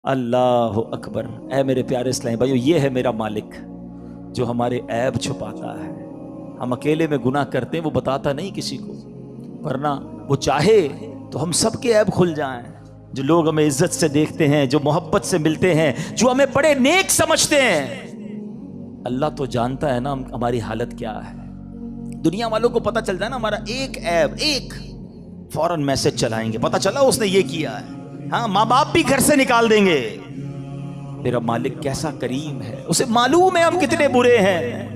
اللہ اکبر۔ اے میرے پیارے اسلامی بھائیو، یہ ہے میرا مالک جو ہمارے عیب چھپاتا ہے۔ ہم اکیلے میں گناہ کرتے ہیں، وہ بتاتا نہیں کسی کو، ورنہ وہ چاہے تو ہم سب کے عیب کھل جائیں۔ جو لوگ ہمیں عزت سے دیکھتے ہیں، جو محبت سے ملتے ہیں، جو ہمیں بڑے نیک سمجھتے ہیں، اللہ تو جانتا ہے نا ہماری حالت کیا ہے۔ دنیا والوں کو پتہ چل جائے نا ہمارا ایک عیب، ایک فوراً میسج چلائیں گے، پتہ چلا اس نے یہ کیا ہے۔ ہاں، ماں باپ بھی گھر سے نکال دیں گے۔ میرا مالک کیسا کریم ہے، اسے معلوم ہے ہم کتنے برے ہیں،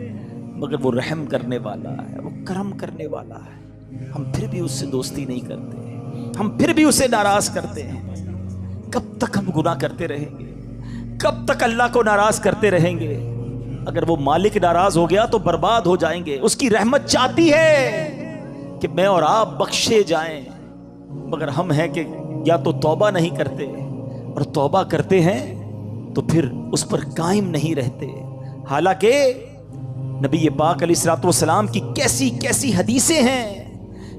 مگر وہ رحم کرنے والا ہے، وہ کرم کرنے والا ہے۔ ہم پھر بھی اس سے دوستی نہیں کرتے، ہم پھر بھی اسے ناراض کرتے ہیں۔ کب تک ہم گناہ کرتے رہیں گے؟ کب تک اللہ کو ناراض کرتے رہیں گے؟ اگر وہ مالک ناراض ہو گیا تو برباد ہو جائیں گے۔ اس کی رحمت چاہتی ہے کہ میں اور آپ بخشے جائیں، مگر ہم ہیں کہ یا تو توبہ نہیں کرتے، اور توبہ کرتے ہیں تو پھر اس پر قائم نہیں رہتے۔ حالانکہ نبی پاک علیہ الصلوۃ والسلام کی کیسی کیسی حدیثیں ہیں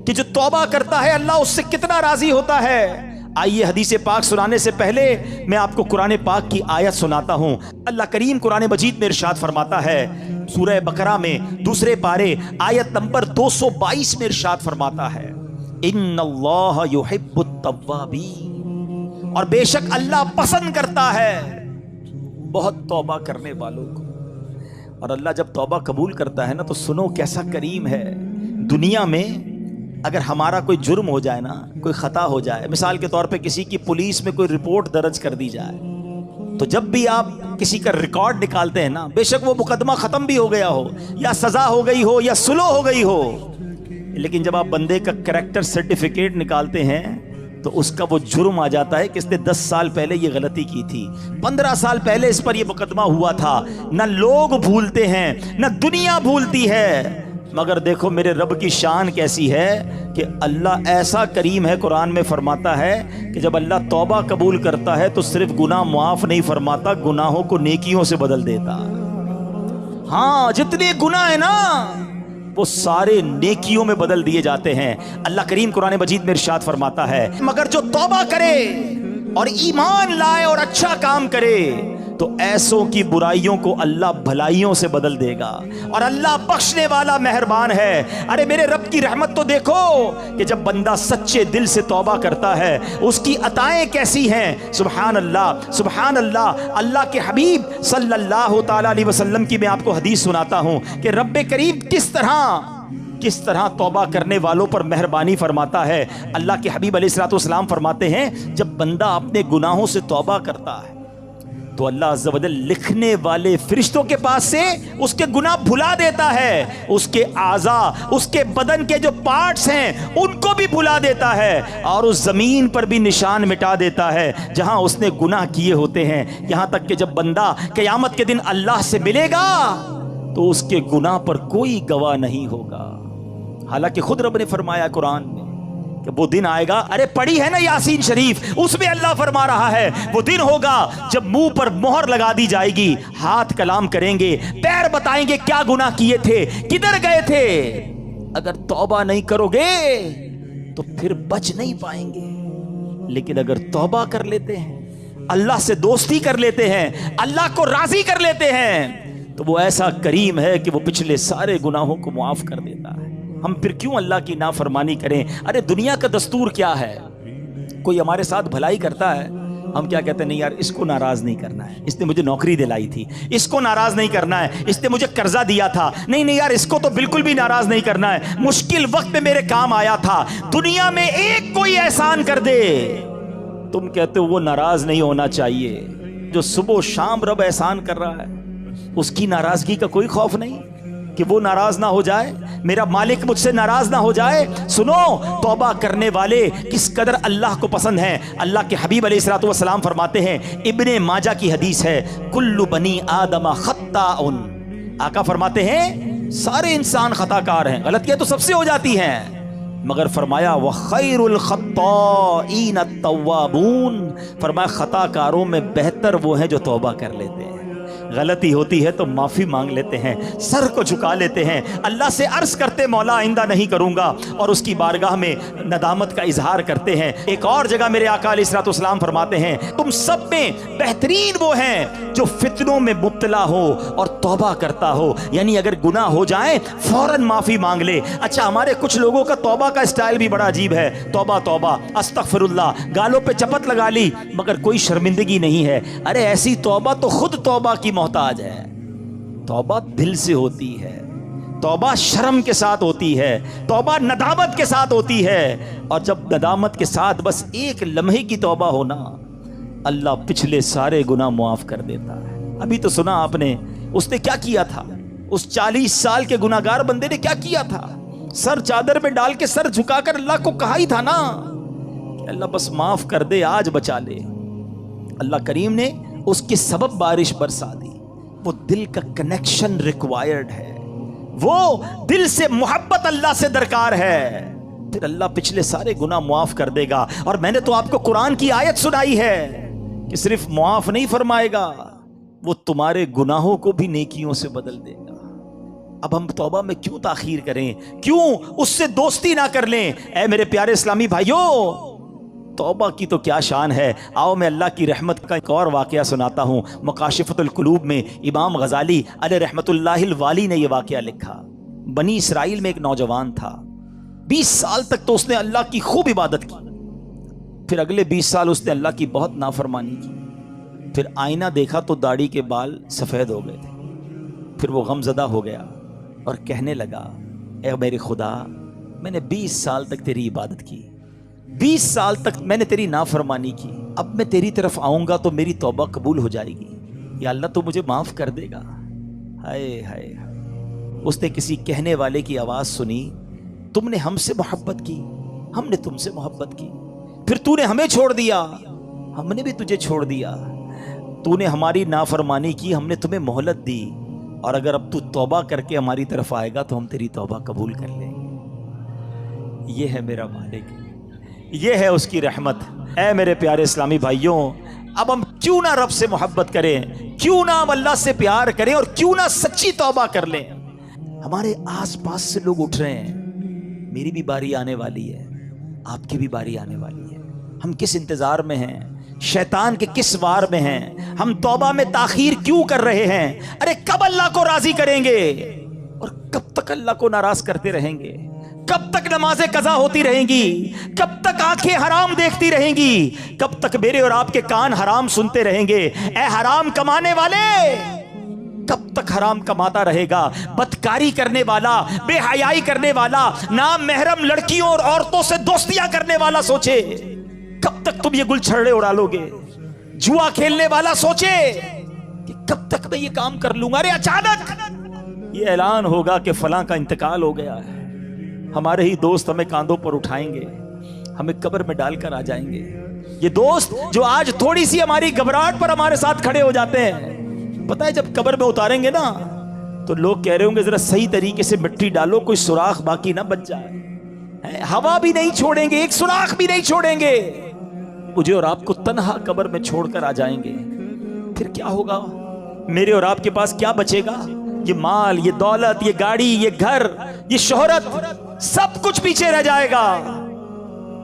کہ جو توبہ کرتا ہے اللہ اس سے کتنا راضی ہوتا ہے۔ آئیے حدیث پاک سنانے سے پہلے میں آپ کو قرآن پاک کی آیت سناتا ہوں۔ اللہ کریم قرآن مجید میں ارشاد فرماتا ہے، سورہ بقرہ میں دوسرے پارے آیت نمبر 222 میں ارشاد فرماتا ہے، ان اللہ یحب التوابین، اور بے شک اللہ پسند کرتا ہے بہت توبہ کرنے والوں کو۔ اور اللہ جب توبہ قبول کرتا ہے نا تو سنو کیسا کریم ہے۔ دنیا میں اگر ہمارا کوئی جرم ہو جائے نا، کوئی خطا ہو جائے، مثال کے طور پہ کسی کی پولیس میں کوئی رپورٹ درج کر دی جائے، تو جب بھی آپ کسی کا ریکارڈ نکالتے ہیں نا، بے شک وہ مقدمہ ختم بھی ہو گیا ہو، یا سزا ہو گئی ہو، یا سلو ہو گئی ہو، لیکن جب آپ بندے کا کریکٹر سرٹیفکیٹ نکالتے ہیں تو اس کا وہ جرم آ جاتا ہے کہ اس نے 10 سال پہلے یہ غلطی کی تھی، 15 سال پہلے اس پر یہ مقدمہ ہوا تھا۔ نہ لوگ بھولتے ہیں، نہ دنیا بھولتی ہے، مگر دیکھو میرے رب کی شان کیسی ہے کہ اللہ ایسا کریم ہے۔ قرآن میں فرماتا ہے کہ جب اللہ توبہ قبول کرتا ہے تو صرف گناہ معاف نہیں فرماتا، گناہوں کو نیکیوں سے بدل دیتا۔ ہاں، جتنے گناہ ہیں نا وہ سارے نیکیوں میں بدل دیے جاتے ہیں۔ اللہ کریم قرآن مجید میں ارشاد فرماتا ہے، مگر جو توبہ کرے اور ایمان لائے اور اچھا کام کرے تو ایسوں کی برائیوں کو اللہ بھلائیوں سے بدل دے گا، اور اللہ بخشنے والا مہربان ہے۔ ارے میرے رب کی رحمت تو دیکھو کہ جب بندہ سچے دل سے توبہ کرتا ہے اس کی عطائیں کیسی ہیں۔ سبحان اللہ، سبحان اللہ۔ اللہ کے حبیب صلی اللہ تعالی علیہ وسلم کی میں آپ کو حدیث سناتا ہوں کہ رب کریم کس طرح توبہ کرنے والوں پر مہربانی فرماتا ہے۔ اللہ کے حبیب علیہ الصلوۃ والسلام فرماتے ہیں، جب بندہ اپنے گناہوں سے توبہ کرتا ہے تو اللہ عز و جل لکھنے والے فرشتوں کے پاس سے اس کے گناہ بھلا دیتا ہے، اس کے اعضاء، اس کے بدن کے جو پارٹس ہیں ان کو بھی بھلا دیتا ہے، اور اس زمین پر بھی نشان مٹا دیتا ہے جہاں اس نے گناہ کیے ہوتے ہیں۔ یہاں تک کہ جب بندہ قیامت کے دن اللہ سے ملے گا تو اس کے گناہ پر کوئی گواہ نہیں ہوگا۔ حالانکہ خود رب نے فرمایا قرآن میں کہ وہ دن آئے گا، ارے پڑھی ہے نا یاسین شریف، اس میں اللہ فرما رہا ہے وہ دن ہوگا جب منہ پر مہر لگا دی جائے گی، ہاتھ کلام کریں گے، پیر بتائیں گے کیا گناہ کیے تھے، کدھر گئے تھے۔ اگر توبہ نہیں کرو گے تو پھر بچ نہیں پائیں گے، لیکن اگر توبہ کر لیتے ہیں، اللہ سے دوستی کر لیتے ہیں، اللہ کو راضی کر لیتے ہیں، تو وہ ایسا کریم ہے کہ وہ پچھلے سارے گناہوں کو معاف کر دیتا ہے۔ ہم پھر کیوں اللہ کی نافرمانی کریں؟ ارے دنیا کا دستور کیا ہے، کوئی ہمارے ساتھ بھلائی کرتا ہے، ہم کیا کہتے ہیں، نہیں یار اس کو ناراض نہیں کرنا ہے، اس نے مجھے نوکری دلائی تھی، اس کو ناراض نہیں کرنا ہے، اس نے مجھے قرضہ دیا تھا، نہیں یار اس کو تو بالکل بھی ناراض نہیں کرنا ہے، مشکل وقت میں میرے کام آیا تھا۔ دنیا میں ایک کوئی احسان کر دے، تم کہتے ہو وہ ناراض نہیں ہونا چاہیے۔ جو صبح و شام رب احسان کر رہا ہے اس کی ناراضگی کا کوئی خوف نہیں کہ وہ ناراض نہ ہو جائے، میرا مالک مجھ سے ناراض نہ ہو جائے۔ سنو توبہ کرنے والے کس قدر اللہ کو پسند ہیں۔ اللہ کے حبیب علیہ الصلوۃ والسلام فرماتے ہیں، ابن ماجہ کی حدیث ہے، کل بنی آدم خطاء، آقا فرماتے ہیں سارے انسان خطا کار ہیں، غلطیاں تو سب سے ہو جاتی ہیں، مگر فرمایا وخیر الخطائین التوابون، فرمایا خطا کاروں میں بہتر وہ ہیں جو توبہ کر لیتے ہیں۔ غلطی ہوتی ہے تو معافی مانگ لیتے ہیں, سر کو جھکا لیتے ہیں, اللہ سے عرض کرتے مولا آئندہ نہیں کروں گا, اور اس کی بارگاہ میں ندامت کا اظہار کرتے ہیں. ایک اور جگہ میرے آقا علیہ الصلوۃ والسلام فرماتے ہیں تم سب میں بہترین وہ ہیں جو فتنوں میں مبتلا ہو اور توبہ کرتا ہو, یعنی اگر گناہ ہو جائے فوراً معافی مانگ لے. اچھا, ہمارے کچھ لوگوں کا توبہ کا اسٹائل بھی بڑا عجیب ہے, توبہ توبہ استغفر اللہ, گالوں پہ چپت لگا لی مگر کوئی شرمندگی نہیں ہے. ارے ایسی توبہ تو خود توبہ کی محتاج ہے. توبہ دل سے ہوتی ہے, توبہ شرم کے ساتھ ہوتی ہے, توبہ ندامت کے ساتھ ہوتی ہے, اور جب ندامت کے ساتھ بس ایک لمحے کی توبہ ہونا, اللہ پچھلے سارے گناہ معاف کر دیتا ہے. ابھی تو سنا آپ نے اس نے کیا کیا تھا, اس 40 سال کے گناہگار بندے نے کیا کیا تھا, سر چادر میں ڈال کے سر جھکا کر اللہ کو کہا ہی تھا نا کہ اللہ بس معاف کر دے, آج بچا لے. اللہ کریم نے اس کے سبب بارش برسا دی. وہ دل کا کنیکشن ریکوائرڈ ہے, وہ دل سے محبت اللہ سے درکار ہے, پھر اللہ پچھلے سارے گناہ معاف کر دے گا. اور میں نے تو آپ کو قرآن کی آیت سنائی ہے کہ صرف معاف نہیں فرمائے گا, وہ تمہارے گناہوں کو بھی نیکیوں سے بدل دے گا. اب ہم توبہ میں کیوں تاخیر کریں, کیوں اس سے دوستی نہ کر لیں؟ اے میرے پیارے اسلامی بھائیوں, توبہ کی تو کیا شان ہے. آؤ میں اللہ کی رحمت کا ایک اور واقعہ سناتا ہوں. مکاشفۃ القلوب میں امام غزالی علیہ رحمت اللہ الوالی نے یہ واقعہ لکھا. بنی اسرائیل میں ایک نوجوان تھا, 20 سال تک تو اس نے اللہ کی خوب عبادت کی, پھر اگلے 20 سال اس نے اللہ کی بہت نافرمانی کی. پھر آئینہ دیکھا تو داڑھی کے بال سفید ہو گئے تھے. پھر وہ غم زدہ ہو گیا اور کہنے لگا, اے میرے خدا, میں نے 20 سال تک تیری عبادت کی, 20 سال تک میں نے تیری نافرمانی کی, اب میں تیری طرف آؤں گا تو میری توبہ قبول ہو جائے گی, یا اللہ تو مجھے معاف کر دے گا. ہائے ہائے. اس نے کسی کہنے والے کی آواز سنی, تم نے ہم سے محبت کی, ہم نے تم سے محبت کی, پھر تو نے ہمیں چھوڑ دیا, ہم نے بھی تجھے چھوڑ دیا. تو نے ہماری نافرمانی کی, ہم نے تمہیں مہلت دی, اور اگر اب تو توبہ کر کے ہماری طرف آئے گا تو ہم تیری توبہ قبول کر لیں گے. یہ ہے میرا مالک, یہ ہے اس کی رحمت. اے میرے پیارے اسلامی بھائیوں, اب ہم کیوں نہ رب سے محبت کریں, کیوں نہ ہم اللہ سے پیار کریں, اور کیوں نہ سچی توبہ کر لیں. ہمارے آس پاس سے لوگ اٹھ رہے ہیں, میری بھی باری آنے والی ہے, آپ کی بھی باری آنے والی ہے. ہم کس انتظار میں ہیں, شیطان کے کس وار میں ہیں, ہم توبہ میں تاخیر کیوں کر رہے ہیں؟ ارے کب اللہ کو راضی کریں گے, اور کب تک اللہ کو ناراض کرتے رہیں گے؟ کب تک نمازیں قضا ہوتی رہیں گی؟ کب تک آنکھیں حرام دیکھتی رہیں گی؟ کب تک میرے اور آپ کے کان حرام سنتے رہیں گے؟ اے حرام کمانے والے, کب تک حرام کماتا رہے گا؟ بدکاری کرنے والا, بے حیائی کرنے والا, نام محرم لڑکیوں اور عورتوں سے دوستیاں کرنے والا سوچے کب تک تم یہ گل چھڑے اڑا لو گے؟ جوا کھیلنے والا سوچے کہ کب تک میں یہ کام کر لوں گا. ارے اچانک یہ اعلان ہوگا کہ فلاں کا انتقال ہو گیا ہے, ہمارے ہی دوست ہمیں کاندھوں پر اٹھائیں گے, ہمیں قبر میں ڈال کر آ جائیں گے. یہ دوست جو آج تھوڑی سی ہماری گھبراہٹ پر ہمارے ساتھ کھڑے ہو جاتے ہیں, پتہ ہے جب قبر میں اتاریں گے نا تو لوگ کہہ رہے ہوں گے ذرا صحیح طریقے سے مٹی ڈالو, کوئی سوراخ باقی نہ بچ جائے. ہوا بھی نہیں چھوڑیں گے, ایک سوراخ بھی نہیں چھوڑیں گے, مجھے اور آپ کو تنہا قبر میں چھوڑ کر آ جائیں گے. پھر کیا ہوگا؟ میرے اور آپ کے پاس کیا بچے گا؟ یہ مال, یہ دولت, یہ گاڑی, یہ گھر, یہ شہرت, سب کچھ پیچھے رہ جائے گا.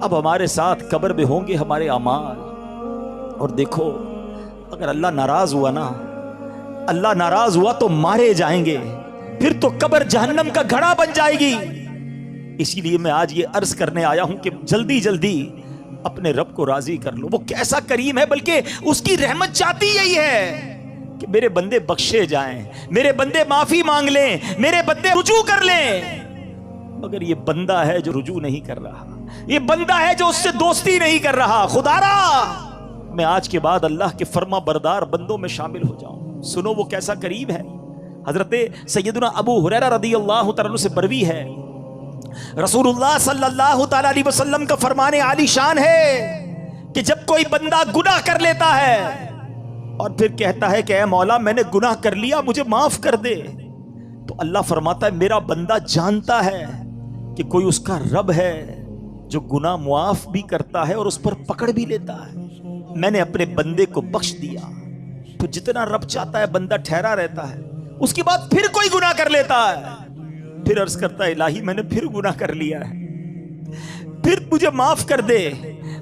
اب ہمارے ساتھ قبر میں ہوں گے ہمارے اعمال. اور دیکھو, اگر اللہ ناراض ہوا نا, اللہ ناراض ہوا تو مارے جائیں گے, پھر تو قبر جہنم کا گھڑا بن جائے گی. اسی لیے میں آج یہ عرض کرنے آیا ہوں کہ جلدی جلدی اپنے رب کو راضی کر لو. وہ کیسا کریم ہے, بلکہ اس کی رحمت چاہتی یہی ہے کہ میرے بندے بخشے جائیں, میرے بندے معافی مانگ لیں, میرے بندے رجوع کر لیں. مگر یہ بندہ ہے جو رجوع نہیں کر رہا, یہ بندہ ہے جو اس سے دوستی نہیں کر رہا. خدا را میں آج کے بعد اللہ کے فرما بردار بندوں میں شامل ہو جاؤں. سنو وہ کیسا کریم ہے. حضرت سیدنا ابو ہریرہ رضی اللہ تعالیٰ عنہ سے مروی ہے, رسول اللہ صلی اللہ تعالی علیہ وسلم کا فرمان عالی شان ہے کہ جب کوئی بندہ گناہ کر لیتا ہے اور پھر کہتا ہے کہ اے مولا میں نے گناہ کر لیا, مجھے معاف کر دے, تو اللہ فرماتا ہے میرا بندہ جانتا ہے کہ کوئی اس کا رب ہے جو گناہ معاف بھی کرتا ہے اور اس پر پکڑ بھی لیتا ہے. میں نے اپنے بندے کو بخش دیا, تو جتنا رب چاہتا ہے بندہ ٹھہرا رہتا ہے، اس کے بعد پھر کوئی گناہ کر لیتا ہے، پھر عرض کرتا ہے الہی میں نے پھر گناہ کر لیا ہے، پھر مجھے معاف کر دے۔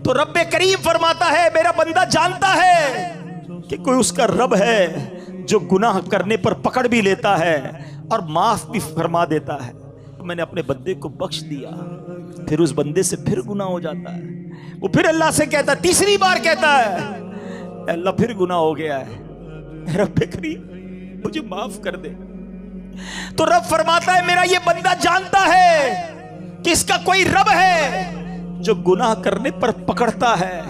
تو رب کریم فرماتا ہے میرا بندہ جانتا ہے کہ کوئی اس کا رب ہے جو گناہ کرنے پر پکڑ بھی لیتا ہے اور معاف بھی فرما دیتا ہے۔ میں نے اپنے بندے کو بخش دیا، پھر اس بندے سے پھر گناہ ہو جاتا ہے، وہ پھر اللہ سے کہتا ہے، تیسری بار کہتا ہے اے اللہ پھر گناہ ہو گیا ہے، اے رب کریم مجھے معاف کر دے۔ تو رب فرماتا ہے میرا یہ بندہ جانتا ہے کہ اس کا کوئی رب ہے جو گناہ کرنے پر پکڑتا ہے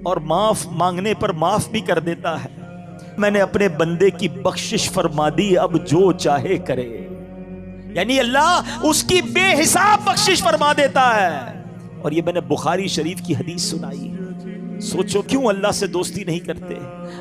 اور معاف مانگنے پر معاف بھی کر دیتا ہے۔ میں نے اپنے بندے کی بخشش فرما دی، اب جو چاہے کرے، یعنی اللہ اس کی بے حساب بخشش فرما دیتا ہے۔ اور یہ میں نے بخاری شریف کی حدیث سنائی۔ سوچو کیوں اللہ سے دوستی نہیں کرتے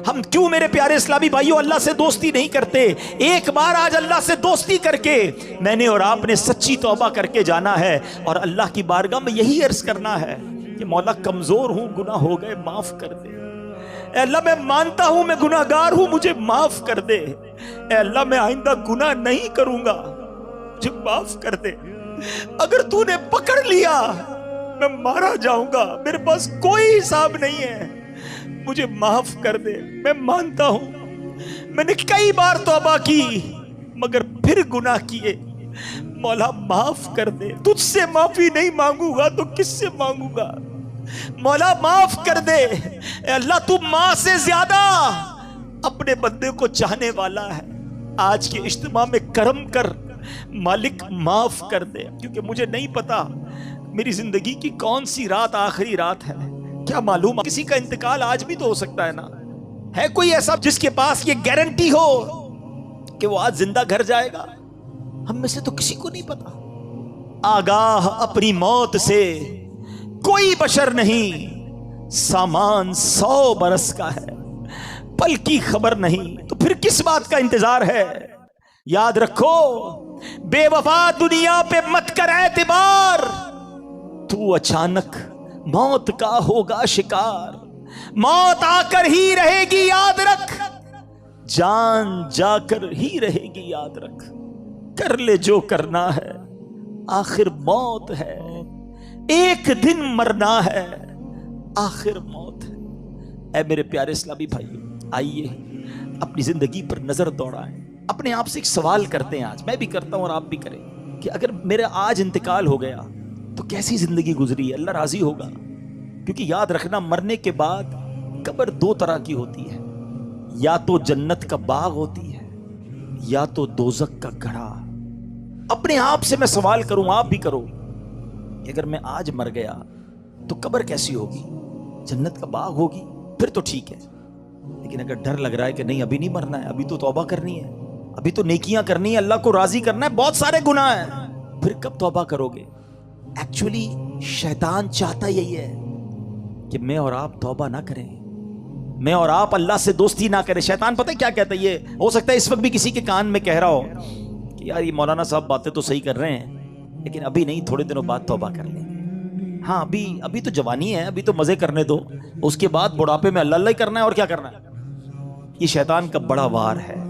ہم، کیوں میرے پیارے اسلامی بھائیوں اللہ سے دوستی نہیں کرتے؟ ایک بار آج اللہ سے دوستی کر کے میں نے اور آپ نے سچی توبہ کر کے جانا ہے اور اللہ کی بارگاہ میں یہی عرض کرنا ہے کہ مولا کمزور ہوں، گناہ ہو گئے، معاف کر دے۔ اے اللہ میں مانتا ہوں میں گناہ گار ہوں، مجھے معاف کر دے۔ اے اللہ میں آئندہ گناہ نہیں کروں گا، مجھے معاف کر دے۔ اگر تو نے پکڑ لیا میں مارا جاؤں گا، میرے پاس کوئی حساب نہیں ہے، مجھے معاف کر دے۔ میں مانتا ہوں میں نے کئی بار توبہ کی مگر پھر گناہ کیے، مولا معاف کر دے۔ تجھ سے معافی نہیں مانگوں گا تو کس سے مانگوں گا؟ مولا معاف کر دے۔ اے اللہ تو ماں سے زیادہ اپنے بندے کو چاہنے والا ہے۔ آج کے اجتماع میں کرم کر مالک، معاف کر دے، کیونکہ مجھے نہیں پتا میری زندگی کی کون سی رات آخری رات ہے، کیا معلوم کسی کا انتقال آج بھی تو ہو سکتا ہے نا۔ ہے کوئی ایسا جس کے پاس یہ گارنٹی ہو کہ وہ آج زندہ گھر جائے گا؟ ہم میں سے تو کسی کو نہیں پتا۔ آگاہ اپنی موت سے کوئی بشر نہیں، سامان 100 برس کا ہے، پل کی خبر نہیں، تو پھر کس بات کا انتظار ہے؟ یاد رکھو بے وفا دنیا پہ مت کر اعتبار، تو اچانک موت کا ہوگا شکار، موت آ کر ہی رہے گی یاد رکھ، جان جا کر ہی رہے گی یاد رکھ، کر لے جو کرنا ہے آخر موت ہے، ایک دن مرنا ہے آخر موت ہے۔ اے میرے پیارے اسلامی بھائیو، آئیے اپنی زندگی پر نظر دوڑائیں، اپنے آپ سے ایک سوال کرتے ہیں، آج میں بھی کرتا ہوں اور آپ بھی کریں کہ اگر میرا آج انتقال ہو گیا تو کیسی زندگی گزری ہے؟ اللہ راضی ہوگا؟ کیونکہ یاد رکھنا مرنے کے بعد قبر 2 طرح کی ہوتی ہے، یا تو جنت کا باغ ہوتی ہے یا تو دوزخ کا گڑھا۔ اپنے آپ سے میں سوال کروں، آپ بھی کرو کہ اگر میں آج مر گیا تو قبر کیسی ہوگی؟ جنت کا باغ ہوگی؟ پھر تو ٹھیک ہے، لیکن اگر ڈر لگ رہا ہے کہ نہیں ابھی نہیں مرنا ہے، ابھی تو توبہ کرنی ہے، ابھی تو نیکیاں کرنی ہے، اللہ کو راضی کرنا ہے، بہت سارے گناہ ہیں، پھر کب توبہ کرو گے؟ ایکچولی شیطان چاہتا یہی ہے کہ میں اور آپ توبہ نہ کریں، میں اور آپ اللہ سے دوستی نہ کریں۔ شیطان پتہ ہے کیا کہتا ہے؟ یہ ہو سکتا ہے اس وقت بھی کسی کے کان میں کہہ رہا ہو کہ یار یہ مولانا صاحب باتیں تو صحیح کر رہے ہیں، لیکن ابھی نہیں، تھوڑے دنوں بعد توبہ کر لیں گے۔ ہاں ابھی تو جوانی ہے، ابھی تو مزے کرنے دو، اس کے بعد بڑھاپے میں اللہ اللہ کرنا ہے اور کیا کرنا ہے۔ یہ شیطان کا بڑا وار ہے،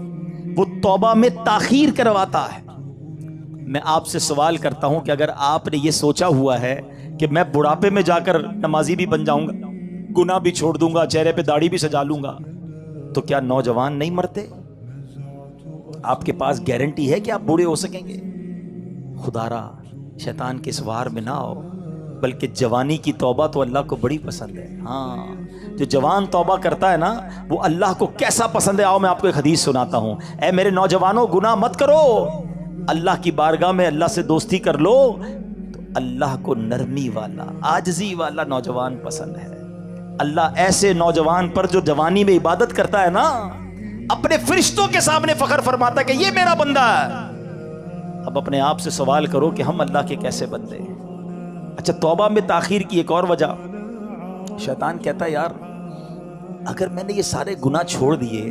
وہ توبہ میں تاخیر کرواتا ہے۔ میں آپ سے سوال کرتا ہوں کہ اگر آپ نے یہ سوچا ہوا ہے کہ میں بڑھاپے میں جا کر نمازی بھی بن جاؤں گا، گناہ بھی چھوڑ دوں گا، چہرے پہ داڑھی بھی سجا لوں گا، تو کیا نوجوان نہیں مرتے؟ آپ کے پاس گارنٹی ہے کہ آپ بوڑھے ہو سکیں گے؟ خدا را شیطان کے اس وار میں نہ آؤ، بلکہ جوانی کی توبہ تو اللہ کو بڑی پسند ہے۔ ہاں جو جوان توبہ کرتا ہے نا وہ اللہ کو کیسا پسند ہے، آؤ میں آپ کو ایک حدیث سناتا ہوں۔ اے میرے نوجوانوں، گناہ مت کرو، اللہ کی بارگاہ میں اللہ سے دوستی کر لو، تو اللہ کو نرمی والا، عاجزی والا نوجوان پسند ہے۔ اللہ ایسے نوجوان پر جو جوانی میں عبادت کرتا ہے نا، اپنے فرشتوں کے سامنے فخر فرماتا ہے کہ یہ میرا بندہ ہے۔ اب اپنے آپ سے سوال کرو کہ ہم اللہ کے کیسے بندے ہیں؟ اچھا، توبہ میں تاخیر کی ایک اور وجہ، شیطان کہتا ہے یار اگر میں نے یہ سارے گناہ چھوڑ دیے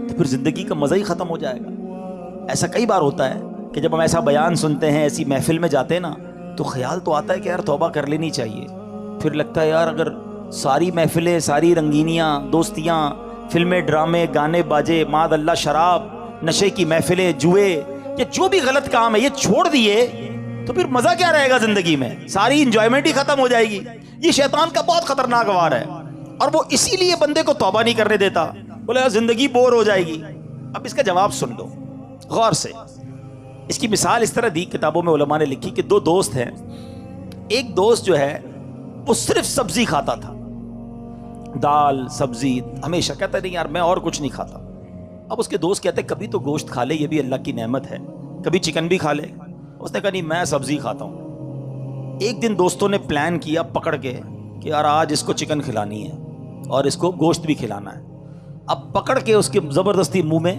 تو پھر زندگی کا مزہ ہی ختم ہو جائے گا۔ ایسا کئی بار ہوتا ہے کہ جب ہم ایسا بیان سنتے ہیں، ایسی محفل میں جاتے ہیں نا، تو خیال تو آتا ہے کہ یار توبہ کر لینی چاہیے، پھر لگتا ہے یار اگر ساری محفلیں، ساری رنگینیاں، دوستیاں، فلمیں، ڈرامے، گانے باجے، معاذ اللہ شراب، نشے کی محفلیں، جوئے، یہ جو بھی غلط کام ہے یہ چھوڑ دیے تو پھر مزہ کیا رہے گا زندگی میں؟ ساری انجوائمنٹ ہی ختم ہو جائے گی۔ یہ شیطان کا بہت خطرناک وار ہے، اور وہ اسی لیے بندے کو توبہ نہیں کرنے دیتا، بولے زندگی بور ہو جائے گی۔ اب اس کا جواب سن لو غور سے۔ اس کی مثال اس طرح دی، کتابوں میں علماء نے لکھی کہ دو دوست ہیں۔ ایک دوست جو ہے وہ صرف سبزی کھاتا تھا، دال سبزی، ہمیشہ کہتا نہیں یار میں اور کچھ نہیں کھاتا۔ اب اس کے دوست کہتے کبھی تو گوشت کھا لے، یہ بھی اللہ کی نعمت ہے، کبھی چکن بھی کھا لے۔ اس نے کہا نہیں میں سبزی کھاتا ہوں۔ ایک دن دوستوں نے پلان کیا پکڑ کے کہ یار آج اس کو چکن کھلانی ہے اور اس کو گوشت بھی کھلانا ہے۔ اب پکڑ کے اس کے زبردستی منہ میں